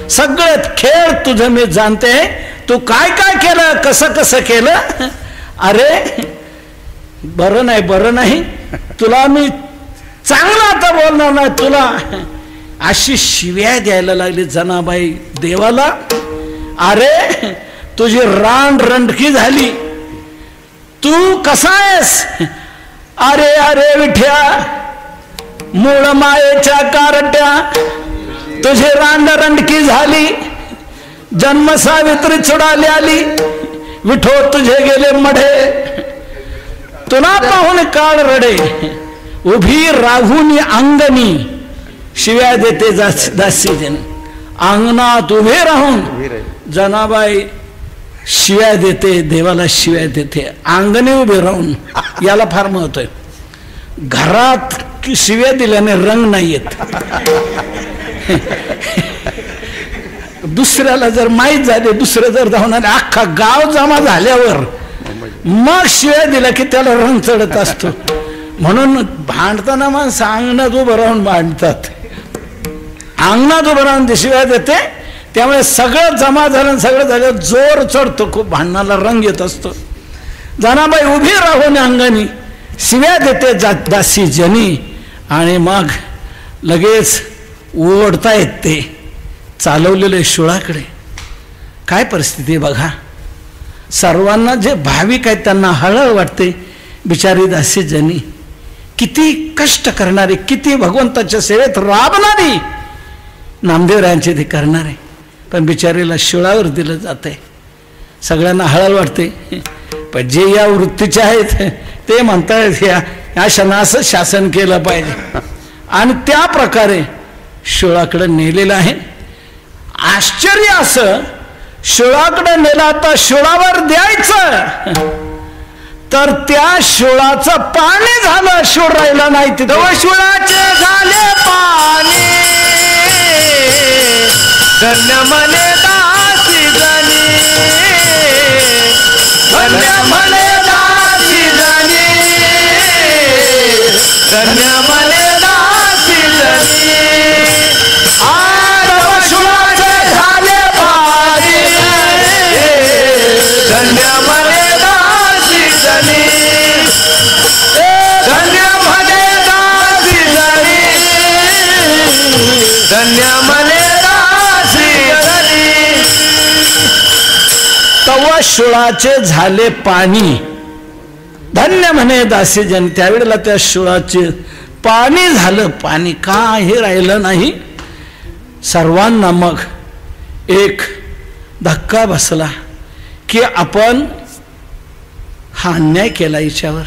सगळे खेळ तुझं मी जाणते. तू काय काय केलं, कसं कसं केलं. अरे बरं नाही, बरं नाही, तुला मी चांगलं आता बोलणार नाही. तुला अशी शिव्या द्यायला लागली जनाबाई देवाला. अरे तुझी रान रंडकी झाली, तू कसा आहेस. अरे अरे विठ्या, मूळ मायेच्या कारट्या, तुझी रान रंडकी झाली, जन्म सावित्री चुडाली आली, विठो तुझे गेले मढे, तुला पाहून काळ रडे, उभी राहून अंगणी शिव्या देते दासी जन. अंगणात उभे राहून जनाबाई शिव्या देते, देवाला शिव्या देते, अंगणी उभे राहून. याला फार महत्व आहे. घरात शिव्या दिल्याने रंग नाही येत. दुसऱ्याला जर माहीत झाले, दुसरं जर धावून आले, अख्खा गाव जमा झाल्यावर मग शिव्या दिला की त्याला रंग चढत असतो. म्हणून भांडताना माणसं अंगणात उभं राहून भांडतात. अंगणात उभं राहून शिव्या देते, त्यामुळे सगळं जमा झालं, सगळं झालं, जोर चढतो, खूप भांडणाला रंग येत असतो. जनाबाई उभी राहून अंगणी शिव्या देते दासी जनी, आणि मग लगेच ओढता येते चालवलेले शुळाकडे. काय परिस्थिती आहे बघा. सर्वांना जे भाविक आहेत त्यांना हळहळ वाटते. बिचारी दासी जनी किती कष्ट करणारी, किती भगवंताच्या सेवेत राबणारी, नामदेवरायांचे ते करणारे, पण बिचारीला शिळावर दिलं जाते. सगळ्यांना हळहळ वाटते. पण जे या वृत्तीचे आहेत ते म्हणतात या क्षणाचं शासन केलं पाहिजे, आणि त्या प्रकारे शिळाकडे नेलेलं आहे. आश्चर्य असं, शिळाकडे नेला तर शिळावर द्यायचं, तर त्या शिळाचं पाणी झालं, शिळ राहिला नाही तिथं. शिळाचे झाले पाणी, धन्य म्हणे दासी जनी, धन्य म्हणे दासी जनी, धन्य म्हणे दासी जनी. शिळाचे झाले पाणी, धन्य म्हणे दासी जनी, धन्य म्हणे दासी जनी, धन्य म्हणे दासी जनी. तवा शिळाचे झाले पाणी, धन्य म्हणे दासी जन. त्यावेळेला त्या शिळाचे पाणी झालं, पाणी काही राहिलं नाही. सर्वांना मग एक धक्का बसला की आपण हा अन्याय केला हिच्यावर.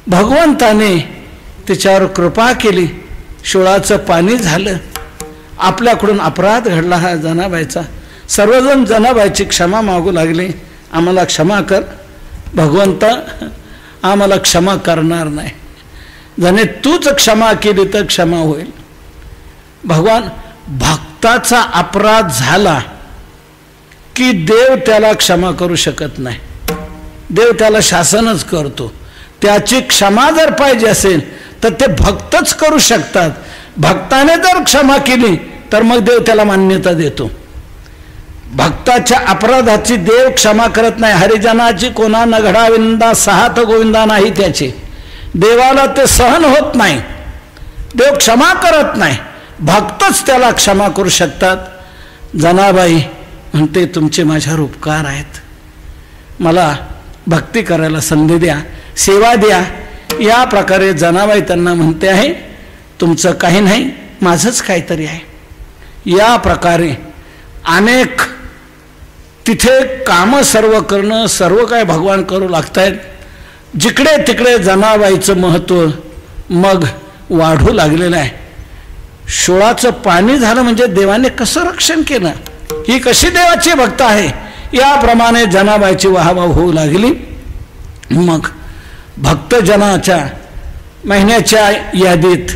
भगवंताने तिच्यावर कृपा केली, शिळाचं पाणी झालं, आपल्याकडून अपराध घडला हा जनाबाईचा. सर्वजण जनाबाईची क्षमा मागू लागले, आम्हाला क्षमा कर. भगवंत आम्हाला क्षमा करणार नाही. जणे तूच क्षमा केली तर क्षमा होईल. भगवान, भक्ताचा अपराध झाला की देव त्याला क्षमा करू शकत नाही. देव त्याला शासनच करतो. त्याची क्षमा जर पाहिजे असेल तर ते भक्तच करू शकतात. भक्ताने जर क्षमा केली तर मग देव त्याला मान्यता देतो. भक्ताच्या अपराधाची देव क्षमा करत नाही. हरिजनाची कोणा न घडाविंदा सहात गोविंदा नाही त्याचे. देवाला ते सहन होत नाही, देव क्षमा करत नाही, भक्तच त्याला क्षमा करू शकतात. जनाबाई म्हणते तुमचे माझ्यावर उपकार आहेत, मला भक्ती करायला संधी द्या, सेवा द्या. या प्रकारे जनाबाई त्यांना म्हणते आहे तुमचं काही नाही, माझंच काहीतरी आहे. या प्रकारे अनेक तिथे कामं सर्व करणं, सर्व काय भगवान करू लागतायत. जिकडे तिकडे जनाबाईचं महत्त्व मग वाढू लागलेलं आहे. शिळाचं पाणी झालं म्हणजे देवाने कसं रक्षण केलं, ही कशी देवाची भक्त आहे. याप्रमाणे जनाबाईची वाहवा होऊ लागली. मग भक्तजनाच्या महिन्याच्या यादीत,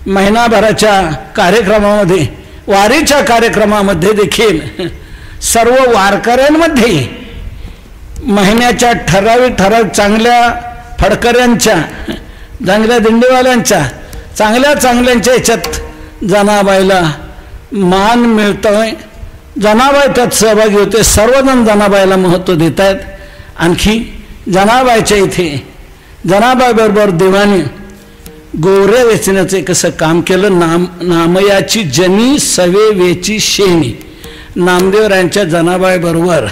महिनाभराच्या कार्यक्रमामध्ये, वारीच्या कार्यक्रमामध्ये देखील सर्व वारकऱ्यांमध्ये महिन्याच्या ठराविक चांगल्या फडकऱ्यांच्या, चांगल्या दिंडीवाल्यांच्या, चांगल्यांच्या याच्यात जनाबाईला मान मिळतोय. जनाबाई त्यात सहभागी होते. सर्वजण जनाबाईला महत्त्व देत आहेत. आणखी जनाबाईच्या इथे जनाबाईबरोबर देवाने गोवऱ्या वेचण्याचं कसं काम केलं. नामयाची जनी सवे वेची शेणी. नामदेवरायांच्या जनाबाईबरोबर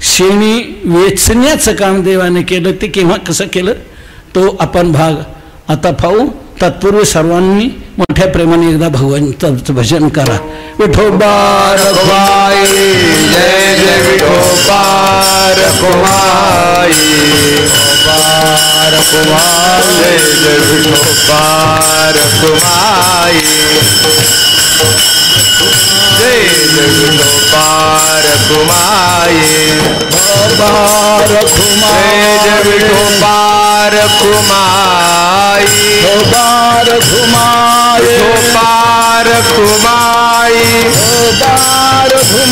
शेणी वेचण्याचं काम देवाने केलं. ते केव्हा कसं केलं तो आपण भाग आता पाहू. तत्पूर्वी सर्वांनी मोठ्या प्रेमाने एकदा भगवंताचं भजन करा. विठोबा रखुमाई, जय जय विठोबा रखुमाई, विठोबा रखुमाई, जय जय विठोबा रखुमाई, जय जय विठोबा रखुमाई, विठोबा रखुमाई, जय जय विठोबा रखुमाई, विठोबा रखुमाई, विठोबा रखुमाई, विठोबा रखुमाई,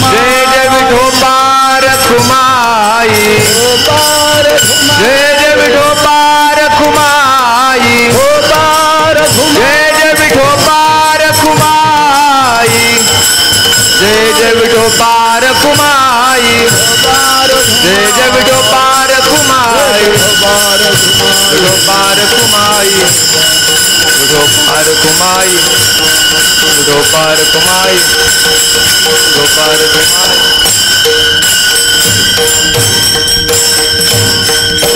जय जय विठोबा रखुमाई, विठोबा रखुमाई, जय जय विठोबा रखुमाई, विठोबा रखुमाई, जय जय विठोबा रखुमाई, जय तुझो पार कुमाई तुझो पार कुमाई तुझो पार कुमाई तुझो पार कुमाई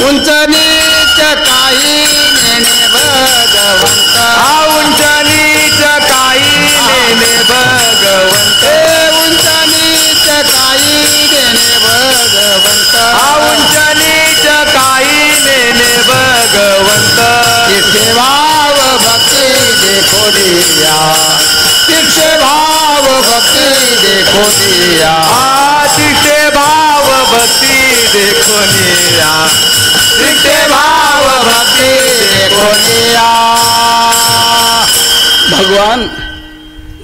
उंच नीच काही नेने भगवंत उंच नीच काही नेने भगवंत उंच नीच काही नेने भगवंत उंच नीच काही नेने भगवंत तिथे भाव भक्ती देखो दिया तिथे भाव भक्ती देखो दिया तिथे भाव भक्ती देखो दिया तिथे भाव भक्ती देखो दिया भगवान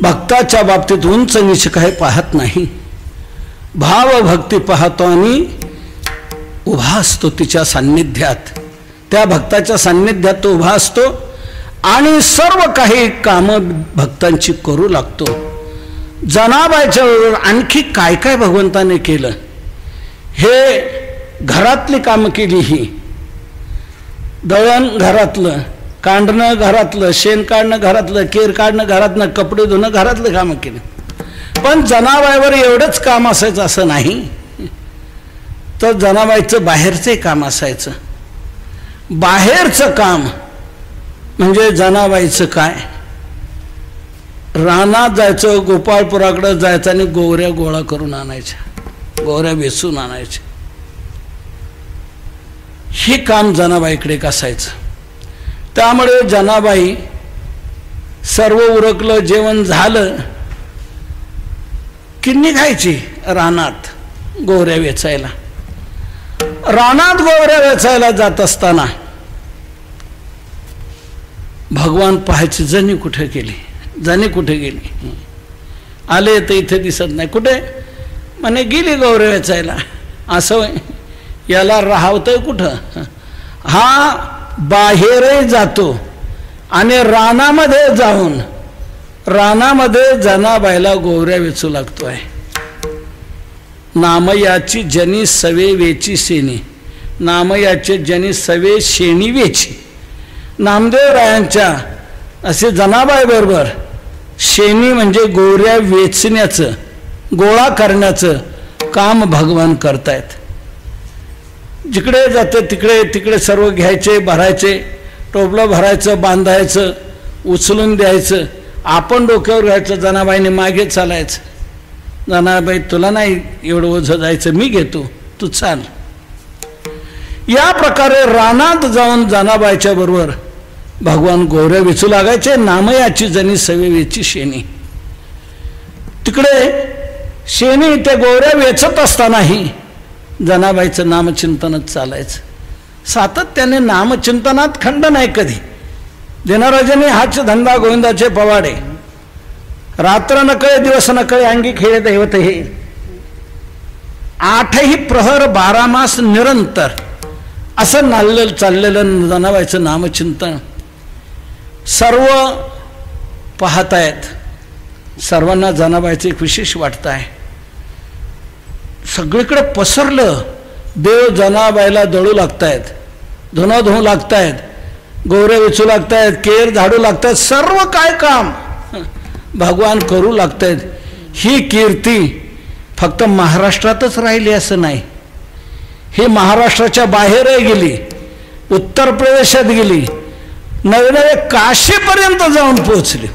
भक्ताच्या बाबतीत उंच नीच काही पाहत नाही. भाव भक्ती पाहतो आणि उभा असतो तिच्या सान्निध्यात. त्या भक्ताच्या सान्निध्यात तो उभा असतो आणि सर्व काही कामं भक्तांची करू लागतो. जनाबाईच्या बरोबर आणखी काय काय भगवंताने केलं. हे घरातली कामं केली. ही दळण घरातलं, कांडणं घरातलं, शेण काढणं घरातलं, केर काढणं घरातलं, कपडे धुणं घरातलं कामं केली. पण जनाबाईवर एवढंच काम असायचं असं नाही, तर जनाबाईचं बाहेरचे काम असायचं. बाहेरचं काम म्हणजे जनाबाईचं काय, रानात जायचं, गोपाळपुराकडं जायचं आणि गोवऱ्या गोळा करून आणायच्या, गोवऱ्या वेचून आणायच्या. हे काम जनाबाईकडे असायचं. त्यामुळे जनाबाई सर्व उरकलं, जेवण झालं की निघायची रानात गोवऱ्या वेचायला. रानात गोवऱ्या वेचायला जात असताना भगवान पाहायचे, जणी कुठे गेली, जणी कुठे गेली. आले तर इथे दिसत नाही. कुठे म्हणे गेली गोवऱ्या वेचायला. असं याला राहवतंय कुठं. हा बाहेरही जातो आणि रानामध्ये जाऊन रानामध्ये जनाबाईला गोवऱ्या वेचू लागतोय. नामयाची जनी सवे वेची शेणी, नामयाचे जनी सवे शेणी वेची. नामदेवरायांच्या असे जनाबाई बरोबर शेणी म्हणजे गोवऱ्या वेचण्याचं, गोळा करण्याचं काम भगवान करतायत. जिकडे जाते तिकडे तिकडे सर्व घ्यायचे, भरायचे, टोपलं भरायचं, बांधायचं, उचलून द्यायचं, आपण डोक्यावर घ्यायचं, जनाबाईने मागे चालायचं. जनाबाई तुला नाही एवढं ओझं जायचं, मी घेतो, तू चाल. या प्रकारे रानात जाऊन जनाबाईच्या बरोबर भगवान गोवऱ्या वेचू लागायचे. नामयाची जनी सवे वेची शेणी. तिकडे शेणी त्या गोवऱ्या वेचत असतानाही जनाबाईचं नामचिंतनच चालायचं. सातत्याने नामचिंतनात खंड नाही कधी. दिनराजाने हाच धंदा गोविंदाचे पवाडे. रात्र नकळे दिवस नकळे अंगी खेळ दैवत हे. 8ही प्रहर 12 मास निरंतर असं चाललेलं जनाबाईचं नामचिंतन सर्व पाहतायत. सर्वांना जनाबाईचं एक विशेष वाटत आहे. सगळीकडे पसरलं. देव जनाबाईला दळू लागतायत, धुणं धुवू लागतायत, गोवऱ्या वेचू लागतायत, केर झाडू लागतायत, सर्व काय काम भगवान करू लागतायत. ही कीर्ती फक्त महाराष्ट्रातच राहिली असं नाही. ही महाराष्ट्राच्या बाहेरही गेली, उत्तर प्रदेशात गेली, नवे नवे काशीपर्यंत जाऊन पोहोचली.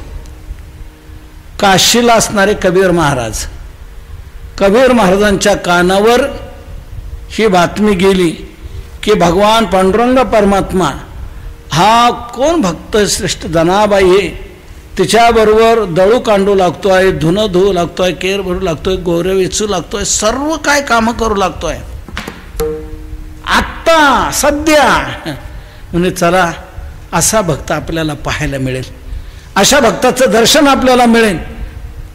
काशीला असणारे कबीर महाराज, कबीर महाराजांच्या कानावर ही बातमी गेली की भगवान पांडुरंग परमात्मा हा कोण भक्त श्रेष्ठ जनाबाई आहे, तिच्याबरोबर दळू कांडू लागतोय, धुणं धुवू लागतोय, केर भरू लागतोय, गोवऱ्या वेचू लागतोय, सर्व काय कामं करू लागतोय. आत्ता सध्या म्हणजे चला असा भक्त आपल्याला पाहायला मिळेल, अशा भक्ताचं दर्शन आपल्याला मिळेल.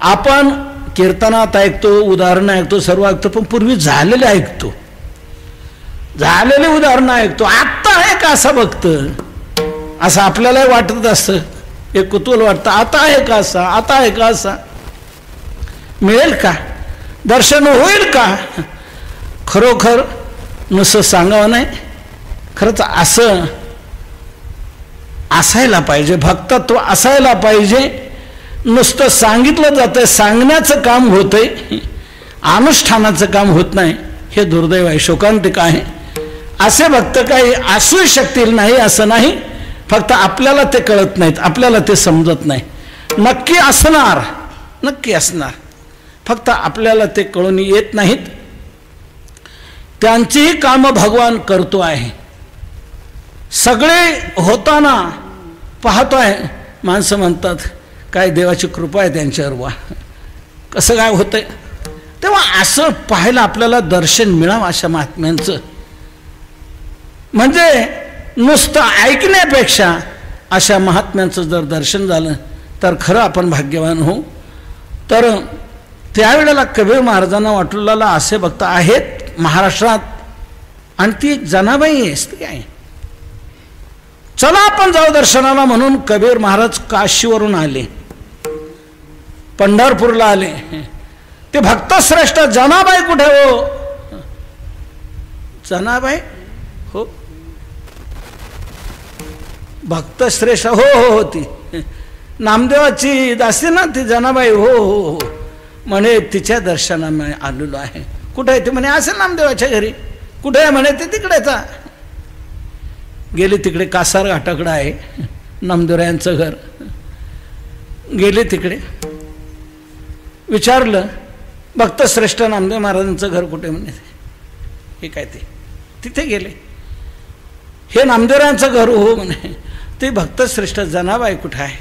आपण कीर्तनात ऐकतो, उदाहरणं ऐकतो, सर्व ऐकतो, पण पूर्वी झालेले ऐकतो, झालेले उदाहरणं ऐकतो. आत्ता आहे का असा भक्त, असं आपल्यालाही वाटत असतं. एक कुतूहल वाटतं, आता आहे का असा, आता आहे का असा, मिळेल का, दर्शन होईल का. खरोखर नुसतं सांगावं नाही, खरंच असं असायला पाहिजे, भक्तत्व असायला पाहिजे. नुसतं सांगितलं जातंय, सांगण्याचं काम होतंय, अनुष्ठानाचं काम होत नाही. हे दुर्दैव आहे, शोकांतिक आहे. असे भक्त काही असू शकतील नाही असं नाही, फक्त आपल्याला ते कळत नाहीत, आपल्याला ते समजत नाही. नक्की असणार, नक्की असणार, फक्त आपल्याला ते कळून येत नाहीत. त्यांचीही कामं भगवान करतो आहे. सगळे होताना पाहतोय. माणसं म्हणतात काय देवाची कृपा आहे त्यांच्यावर, वा कसं काय होतंय. तेव्हा असं पाहायला आपल्याला दर्शन मिळावं अशा महात्म्यांचं. म्हणजे नुसतं ऐकण्यापेक्षा अशा महात्म्यांचं जर दर्शन झालं तर खरं आपण भाग्यवान होऊ. तर त्यावेळेला कबीर महाराजांना वाटलेला असे भक्त आहेत महाराष्ट्रात, आणि ती एक जनाबाई आहे, स्त्री आहे. चला आपण जाऊ दर्शनाला म्हणून कबीर महाराज काशीवरून आले, पंढरपूरला आले. ते भक्तश्रेष्ठ जनाबाई कुठे हो? जनाबाई हो, भक्तश्रेष्ठ हो हो होती, नामदेवाची दासी ना ती जनाबाई. हो हो हो म्हणे, तिच्या दर्शनाने आलेलो आहे. कुठे आहे ते? म्हणे असेल नामदेवाच्या घरी. कुठे आहे म्हणे? ते तिकडेचा. गेले तिकडे, कासार घाटाकडं आहे नामदेवरायांचं घर. गेले तिकडे, विचारलं भक्तश्रेष्ठ नामदेव महाराजांचं घर कुठे? म्हणे हे काय ते. तिथे गेले, हे नामदेवरायांचं घर हो म्हणे. ते भक्तश्रेष्ठ जनाबाई कुठे आहे?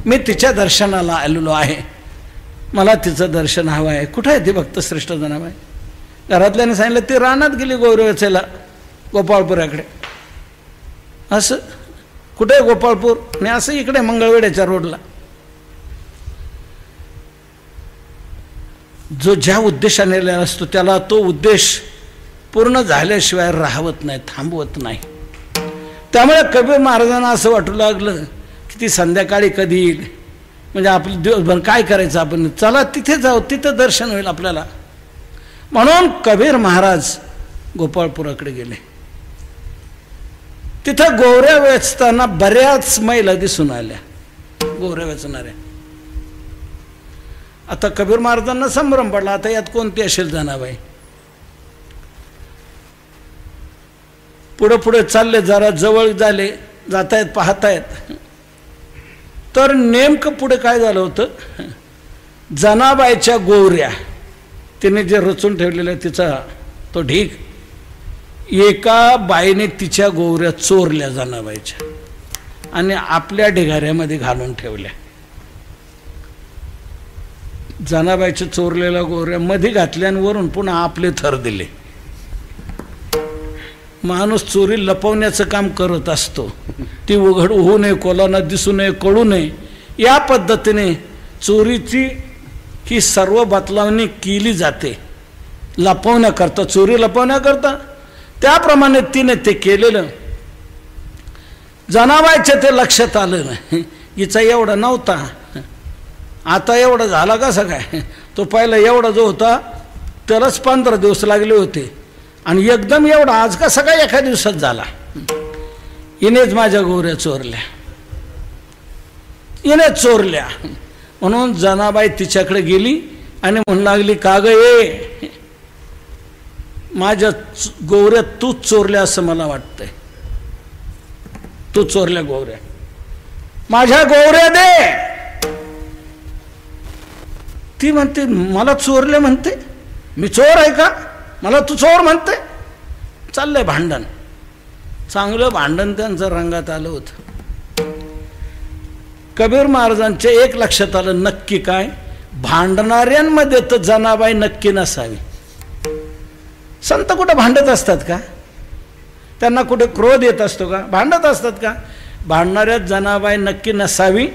मी तिच्या दर्शनाला आलेलो आहे, मला तिचं दर्शन हवं आहे. कुठं आहे ती भक्तश्रेष्ठ जनाबाई? घरातल्याने सांगितलं ती रानात गेली गौरवेचेला, गोपाळपुराकडे. असं कुठे आहे गोपाळपूर? नाही असं इकडे मंगळवेड्याच्या रोडला. जो ज्या उद्देशाने असतो त्याला तो उद्देश पूर्ण झाल्याशिवाय राहवत नाही, थांबवत नाही. त्यामुळे कबीर महाराजांना असं वाटू लागलं की ती संध्याकाळी कधी येईल, म्हणजे आपलं दिवसभर काय करायचं आपण, चला तिथे जाऊ, तिथं दर्शन होईल आपल्याला. म्हणून कबीर महाराज गोपाळपुराकडे गेले. तिथं गोवऱ्या वेचताना बऱ्याच महिला दिसून आल्या, गोवऱ्या वेचणाऱ्या. आता कबीर महाराजांना संभ्रम पडला, आता यात कोणती असेल जनाबाई. पुढे पुढे चालले, जरा जवळ झाले, जातायत, पाहतायत. तर नेमकं पुढे काय झालं होतं, जनाबाईच्या गोवऱ्या तिने जे रचून ठेवलेलं तिचा तो ढीग, एका बाईने तिच्या गोवऱ्या चोरल्या जनाबाईच्या आणि आपल्या ढिगाऱ्यामध्ये घालून ठेवल्या. जनाबाईच्या चोरलेल्या गोवऱ्या मध्ये घातल्या आणि वरून पुन्हा आपले थर दिले. माणूस चोरी लपवण्याचं काम करत असतो, ती उघड होऊ नये, कोलांना दिसू नये, कळू नये, या पद्धतीने चोरीची ही सर्व बतलावणी केली जाते लपवण्याकरता, चोरी लपवण्याकरता. त्याप्रमाणे तिने ते केलेलं. जनाबाईच्या ते लक्षात आलं नाही, हिचा एवढा नव्हता, आता एवढा झाला कसा काय. तो पहिला एवढा जो होता त्यालाच 15 दिवस लागले होते, आणि एकदम एवढा आज कसा काय एका दिवसात झाला. हिनेच माझ्या गोवऱ्या चोरल्या, हिनेच चोरल्या. म्हणून जनाबाई तिच्याकडे गेली आणि म्हणू लागली, का ग ये, माझ्या गोवऱ्या तूच चोरल्या असं मला वाटतंय, तू चोरल्या गोवऱ्या, माझ्या गोवऱ्या दे. ती म्हणते मला चोरले म्हणते, मी चोर आहे का, मला तू चोर म्हणते. चाललंय भांडण, चांगलं भांडण त्यांचं रंगात आलं होतं. कबीर महाराजांच्या एक लक्षात आलं, नक्की काय, भांडणाऱ्यांमध्ये तर जनाबाई नक्की नसावी. संत कुठं भांडत असतात का? त्यांना कुठे क्रोध येत असतो का? भांडत असतात का? भांडणाऱ्याच जनाबाई नक्की नसावी.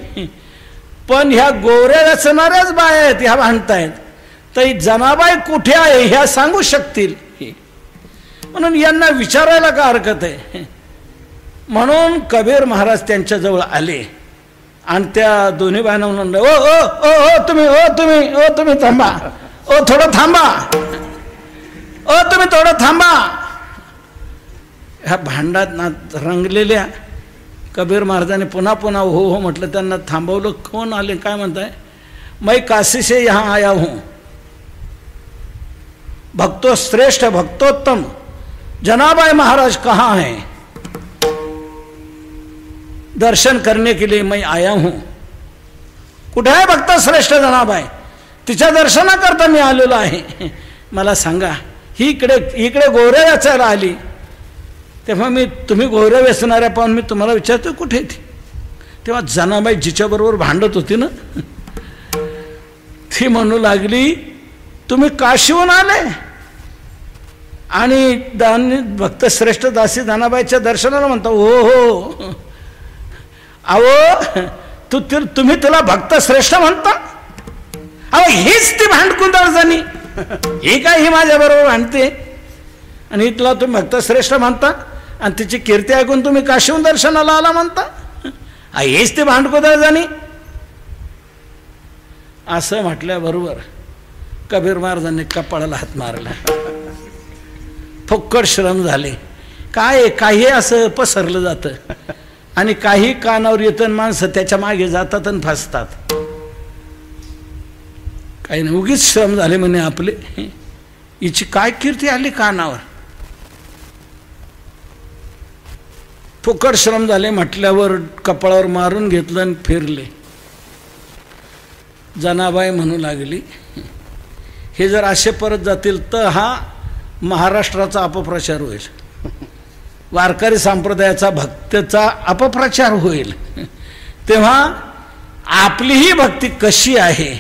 पण ह्या गोवऱ्या रचणाऱ्याच बाया आहेत, ह्या भांडतायत, तर जनाबाई कुठे आहे ह्या सांगू शकतील, म्हणून यांना विचारायला का हरकत आहे. म्हणून कबीर महाराज त्यांच्याजवळ आले आणि त्या दोन्ही बायांना म्हणून, ओ ओ ओ ओ तुम्ही, ओ तुम्ही, ओ तुम्ही थांबा, ओ थोडं थांबा, ओ तुम्ही थोडं थांबा. ह्या भांडात ना रंगलेल्या कबीर महाराजांनी पुन्हा पुन्हा हो हो म्हटलं. त्यांना थांबवलं. कोण आले काय म्हणताय? मैं काशी से यहाँ आया हूँ, भक्तो श्रेष्ठ भक्तोत्तम जनाबाई महाराज कहाँ हैं, दर्शन करने के लिए मैं आया हूँ. कुठे आहे भक्त श्रेष्ठ जनाबाई? तिच्या दर्शनाकरता मी आलेलो आहे. मला सांगा. ही इकडे गोऱ्या वेचायला आली. तेव्हा तुम्ही गोऱ्या वेचणाऱ्या पाहून मी तुम्हाला विचारतो कुठे ती? तेव्हा जनाबाई जिच्याबरोबर भांडत होती ना, ती म्हणू लागली तुम्ही काशीहून आले आणि भक्त श्रेष्ठ दासी जनाबाईच्या दर्शनाला म्हणता? हो हो. अहो तुम्ही तुला भक्त श्रेष्ठ म्हणता? अहो हीच ती भांडकुंदळ जणी. ही काय ही माझ्या बरोबर भांडते आणि तुला तुम्ही भक्त श्रेष्ठ म्हणता आणि तिची कीर्ती ऐकून तुम्ही काशीहून दर्शनाला आला म्हणता? हेच ती भांडकुंदळ जणी. असं म्हटल्याबरोबर कबीर महाराजांनी कपाळाला हात मारला. फुक्कड श्रम झाले. काय काही असं पसरलं जातं आणि काही कानावर येतं. माणसं त्याच्या मागे जातात आणि फसतात. काही नाही, उगीच श्रम झाले म्हणे आपले. हिची काय कीर्ती आली कानावर. फुकट श्रम झाले म्हटल्यावर कपाळावर मारून घेतलं आणि फिरले. जनाबाई म्हणू लागली हे जर असे परत जातील तर हा महाराष्ट्राचा अपप्रचार होईल, वारकरी संप्रदायाचा भक्तीचा अपप्रचार होईल. तेव्हा आपलीही भक्ती कशी आहे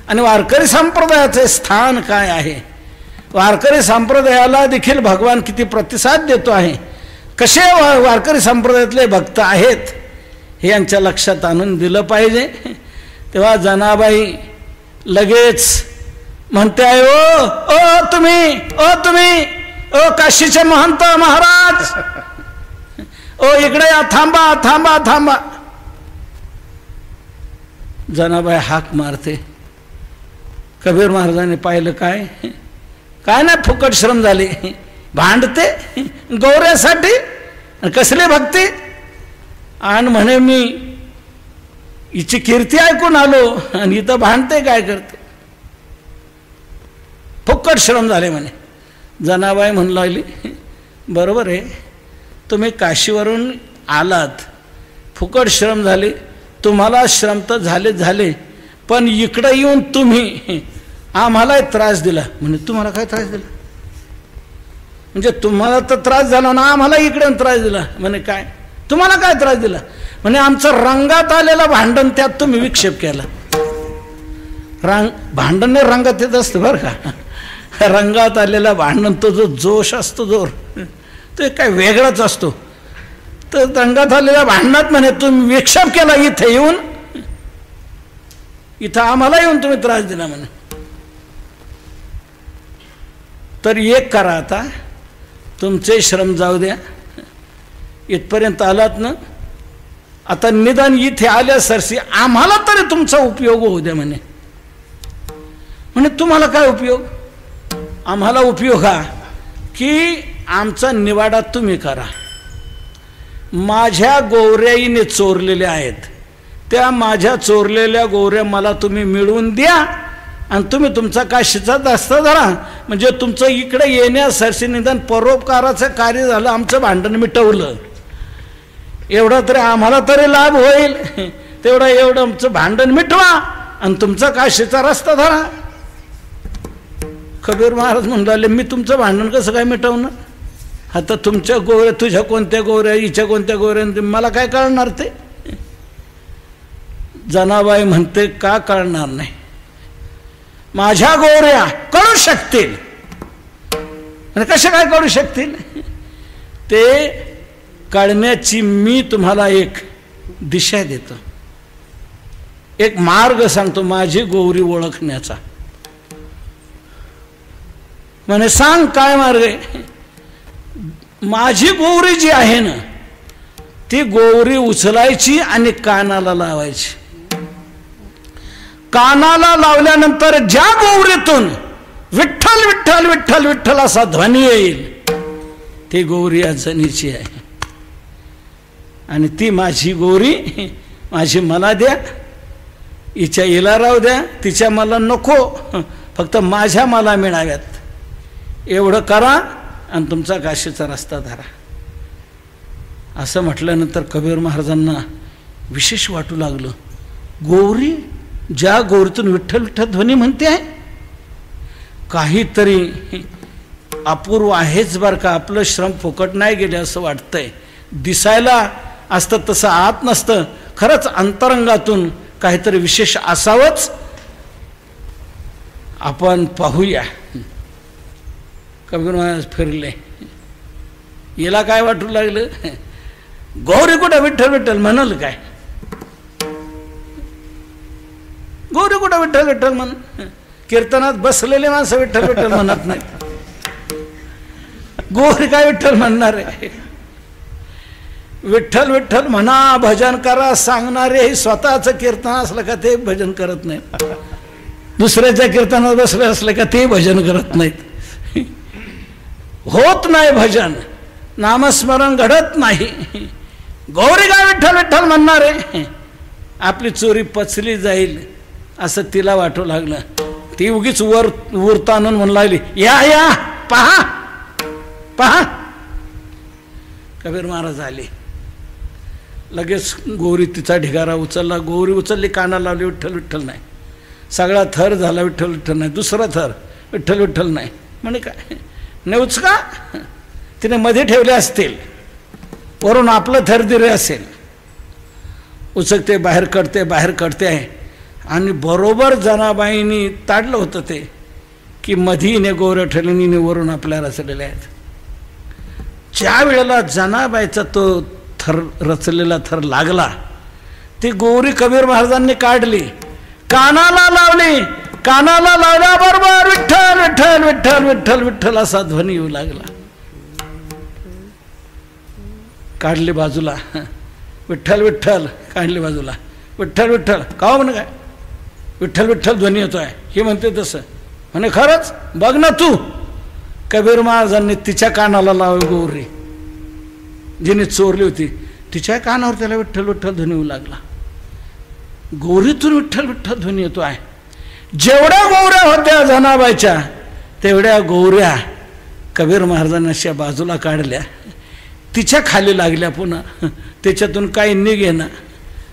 आणि वारकरी संप्रदायाचे स्थान काय आहे, वारकरी संप्रदायाला देखील भगवान किती प्रतिसाद देतो आहे, कसे वारकरी संप्रदायातले भक्त आहेत हे यांच्या लक्षात आणून दिलं पाहिजे. तेव्हा जनाबाई लगेच म्हणते आहे ओ तुम्ही काशीचे महंत महाराज, ओ इकडे या, थांबा थांबा थांबा. जनाबाई हाक मारते. कबीर महाराजांनी पाहिलं काय नाही, फुकट श्रम झाले. भांडते गौऱ्यासाठी, कसली भक्ती. आणि म्हणे मी हिची कीर्ती ऐकून आलो आणि इथं भांडते काय करते. फुकट श्रम झाले म्हणे. जनाबाई म्हणू लागली बरोबर आहे, तुम्ही काशीवरून आलात, फुकट श्रम झाले, तुम्हाला श्रम तर झाले, पण इकडे येऊन तुम्ही आम्हाला त्रास दिला. म्हणजे तुम्हाला काय त्रास दिला? म्हणजे तुम्हाला तर त्रास झाला ना, आम्हाला इकडे त्रास दिला. म्हणे काय तुम्हाला काय त्रास दिला? म्हणे आमचं रंगात आलेलं भांडण त्यात तुम्ही विक्षेप केला. भांडण रंगात येत असतं बरं का. रंगात आलेला भांडण तो जो जोश असतो जोर तो काय वेगळाच असतो. तर रंगात आलेल्या भांडणात म्हणे तुम्ही विक्षेप केला, इथे येऊन इथं आम्हाला येऊन तुम्ही त्रास दिला म्हणे. तर एक करा, आता तुमचे श्रम जाऊ द्या, इथपर्यंत आलात ना, आता निदान इथे आल्या सरसी आम्हाला तरी तुमचा उपयोग होऊ द्या म्हणे. तुम्हाला काय उपयोग? आम्हाला उपयोग हा की आमचा निवाडा तुम्ही करा. माझ्या गोवऱ्याईने चोरलेल्या आहेत, त्या माझ्या चोरलेल्या गोवऱ्या मला तुम्ही मिळवून द्या आणि तुम्ही तुमचा काशीचा दस्ता धरा. म्हणजे तुमचं इकडे येण्यासरशी निदान परोपकाराचं कार्य झालं, आमचं भांडण मिटवलं, एवढा तरी आम्हाला तरी लाभ होईल. एवढं आमचं भांडण मिटवा आणि तुमचा काशीचा रस्ता धरा. कबीर महाराज म्हणले मी तुमचं भांडण कसं काय मिटवणार? आता तुमच्या गोवऱ्या, तुझ्या कोणत्या गोवऱ्या, हिच्या कोणत्या गोवऱ्या, मला काय कळणार ते? जनाबाई म्हणते का कळणार नाही? माझ्या गोवऱ्या कळू शकतील. कशा काय कळू शकतील? ते कळण्याची मी तुम्हाला एक दिशा देतो, एक मार्ग सांगतो माझी गोवरी ओळखण्याचा. म्हणे सांग काय मार्ग आहे? माझी गोवरी जी आहे ना, ती गोवरी उचलायची आणि कानाला लावायची. कानाला लावल्यानंतर ज्या गोवरीतून विठ्ठल विठ्ठल विठ्ठल विठ्ठल असा ध्वनी येईल ती गोवरी या जनीची आहे. आणि ती माझी गौरी माझी मला द्या, हिच्या हिला राहू द्या, तिच्या मला नको, फक्त माझ्या मला मिळाव्यात एवढं करा आणि तुमचा काशीचा रस्ता धरा. असं म्हटल्यानंतर कबीर महाराजांना विशेष वाटू लागलं. गौरी ज्या गौरीतून विठ्ठल विठ्ठल ध्वनी म्हणते आहे, काहीतरी अपूर्व आहेच बरं का. आपलं श्रम फुकट नाही गेले असं वाटतंय. दिसायला असतं तसं आत नसतं. खरंच अंतरंगातून काहीतरी विशेष असावंच. आपण पाहूया. कबीर महाराज फिरले. याला काय वाटू लागलं, गौरी कुठं विठ्ठल विठ्ठल म्हणाल काय, गौरी कुठं विठ्ठल विठ्ठल म्हण. कीर्तनात बसलेले माणसं विठ्ठल विठ्ठल म्हणत नाही, गौरी काय विठ्ठल म्हणणार आहे. विठ्ठल विठ्ठल म्हणा, भजन करा सांगणारे हे स्वतःचं कीर्तन असलं का ते भजन करत नाही. दुसऱ्याच्या कीर्तनात बसले असले का ते भजन करत नाहीत. होत नाही भजन, नामस्मरण घडत नाही. गौरी काय विठ्ठल विठ्ठल म्हणणार आहे. आपली चोरी पचली जाईल असं तिला वाटू लागलं. ती उगीच वर ताणून म्हणू लागली, या या पहा पहा. कबीर महाराज आले. लगेच गौरी तिचा ढिगारा उचलला. गौरी उचलली, कानाला लावली, विठ्ठल विठ्ठल नाही. सगळा थर झाला, विठ्ठल विठ्ठल नाही. दुसरा थर, विठ्ठल विठ्ठल नाही. म्हणे काय नेऊच का, तिने मध्ये ठेवले असतील, वरून आपलं थर दिले असेल. उचकते बाहेर काढते, बाहेर काढते आहे. आणि बरोबर जनाबाईंनी ताडलं होतं ते की मधीने गौऱ्या ठरलीने वरून आपल्या रचलेल्या आहेत. ज्या वेळेला जनाबाईचा तो थर रचलेला थर लागला, ती गौरी कबीर महाराजांनी काढली, कानाला लावली. कानाला लावल्याबरोबर विठ्ठल विठ्ठल विठ्ठल विठ्ठल विठ्ठल असा ध्वनी येऊ लागला. काढली बाजूला, विठ्ठल विठ्ठल काढली बाजूला. विठ्ठल विठ्ठल का म्हणे काय, विठ्ठल विठ्ठल ध्वनी येतोय. हे म्हणते तसं म्हणे खरंच बघ ना तू. कबीर महाराजांनी तिच्या कानाला लावली गौरी, जिने चोरली होती तिच्या कानावर त्याला विठ्ठल विठ्ठल ध्वनी येऊ लागला. गौरीतून विठ्ठल विठ्ठल ध्वनी येतो आहे. जेवढ्या गौऱ्या होत्या जनाबाईच्या तेवढ्या गौऱ्या कबीर महाराजांनी अशा बाजूला काढल्या, तिच्या खाली लागल्या. पुन्हा त्याच्यातून काही निघेना,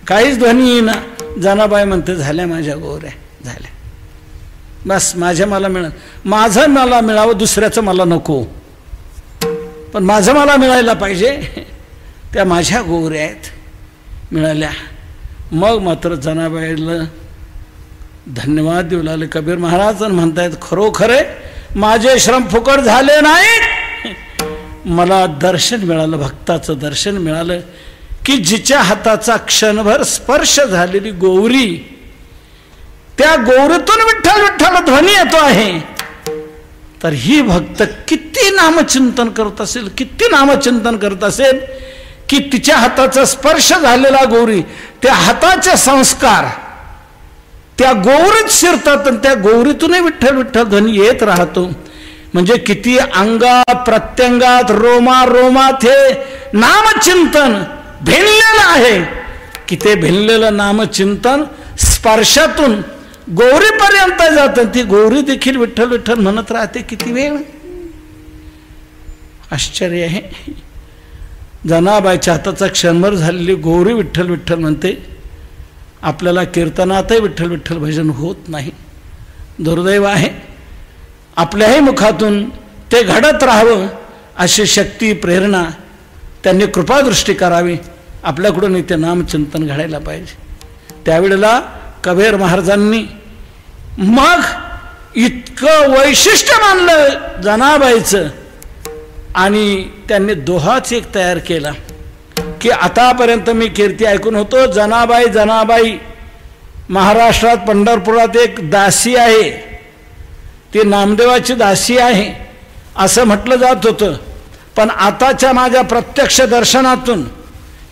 काहीच ध्वनी येईना. जनाबाई म्हणते झाल्या माझ्या गौऱ्या, झाल्या बस. माझ्या मला मिळालं, माझं मला मिळावं, दुसऱ्याचं मला नको, पण माझं मला मिळायला पाहिजे. त्या माझ्या गौऱ्या आहेत, मिळाल्या. मग मात्र जनाबाईला धन्यवाद देऊ लागले. कबीर महाराज म्हणतायत खरोखरे माझे श्रम फुकट झाले नाहीत. मला दर्शन मिळालं, भक्ताचं दर्शन मिळालं की जिच्या हाताचा क्षणभर स्पर्श झालेली गौरी, त्या गौरीतून विठ्ठल विठ्ठल ध्वनी येतो आहे. तर ही भक्त किती नामचिंतन करत असेल, किती नामचिंतन करत असेल की तिच्या हाताचा स्पर्श झालेला गौरी, त्या हाताचे संस्कार त्या गौरीत शिरतात आणि त्या गौरीतूनही विठ्ठल विठ्ठल ध्वनी येत राहतो. म्हणजे किती अंगात प्रत्यंगात रोमा रोमात हे नामचिंतन भिनलेलं आहे की ते भिनलेलं नामचिंतन स्पर्शातून गौरीपर्यंत जातं. ती गौरी देखील विठ्ठल विठ्ठल म्हणत राहते. किती वेळ, आश्चर्य आहे. जनाबाईच्या हाताचा क्षणभर झालेली गौरी विठ्ठल विठ्ठल म्हणते. आपल्याला कीर्तनातही विठ्ठल विठ्ठल भजन होत नाही. दुर्दैव आहे. आपल्याही मुखातून ते घडत राहावं अशी शक्ती प्रेरणा त्यांनी कृपादृष्टी करावी. आपल्याकडून ते नामचिंतन घडायला पाहिजे. त्यावेळेला कबीर महाराजांनी मग इतकं वैशिष्ट्य मानलं जनाबाईचं आणि त्यांनी दोहाच एक तयार केला की आतापर्यंत मी कीर्ती ऐकून होतो, जनाबाई जनाबाई महाराष्ट्रात पंढरपुरात एक दासी आहे, ती नामदेवाची दासी आहे असं म्हटलं जात होतं. पण आताच्या माझ्या प्रत्यक्ष दर्शनातून,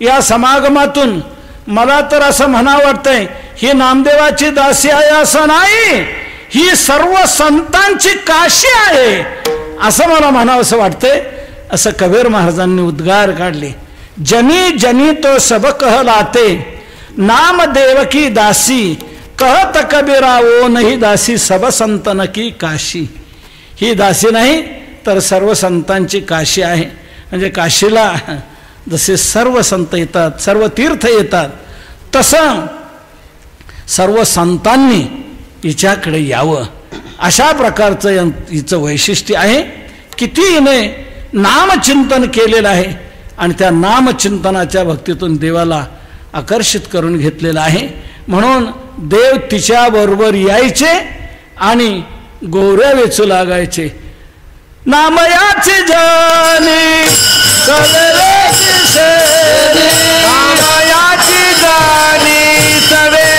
या समागमातून मला तर असं म्हणावं वाटतंय, ही नामदेवाची दासी आहे असं नाही, ही सर्व संतांची काशी आहे असं मला म्हणावं असं वाटतंय. असं कबीर महाराजांनी उद्गार काढले. जनी जनी तो सब कहलाते, नाम देवकी दासी, कहत कबीरा ओ नाही दासी, सब संतन की काशी. ही दासी नाही तर सर्व संतांची काशी आहे. म्हणजे काशीला जसे सर्व संत येतात, सर्व तीर्थ येतात, तसं सर्व संतांनी हिच्याकडे यावं, अशा प्रकारचं हिचं वैशिष्ट्य आहे. किती हिने नामचिंतन केलेलं आहे आणि त्या नामचिंतनाच्या भक्तीतून देवाला आकर्षित करून घेतलेलं आहे. म्हणून देव तिच्याबरोबर यायचे आणि गोऱ्या वेचू लागायचे. नामयाची जाणी सवेची शेणी, नामयाची जाणी सवे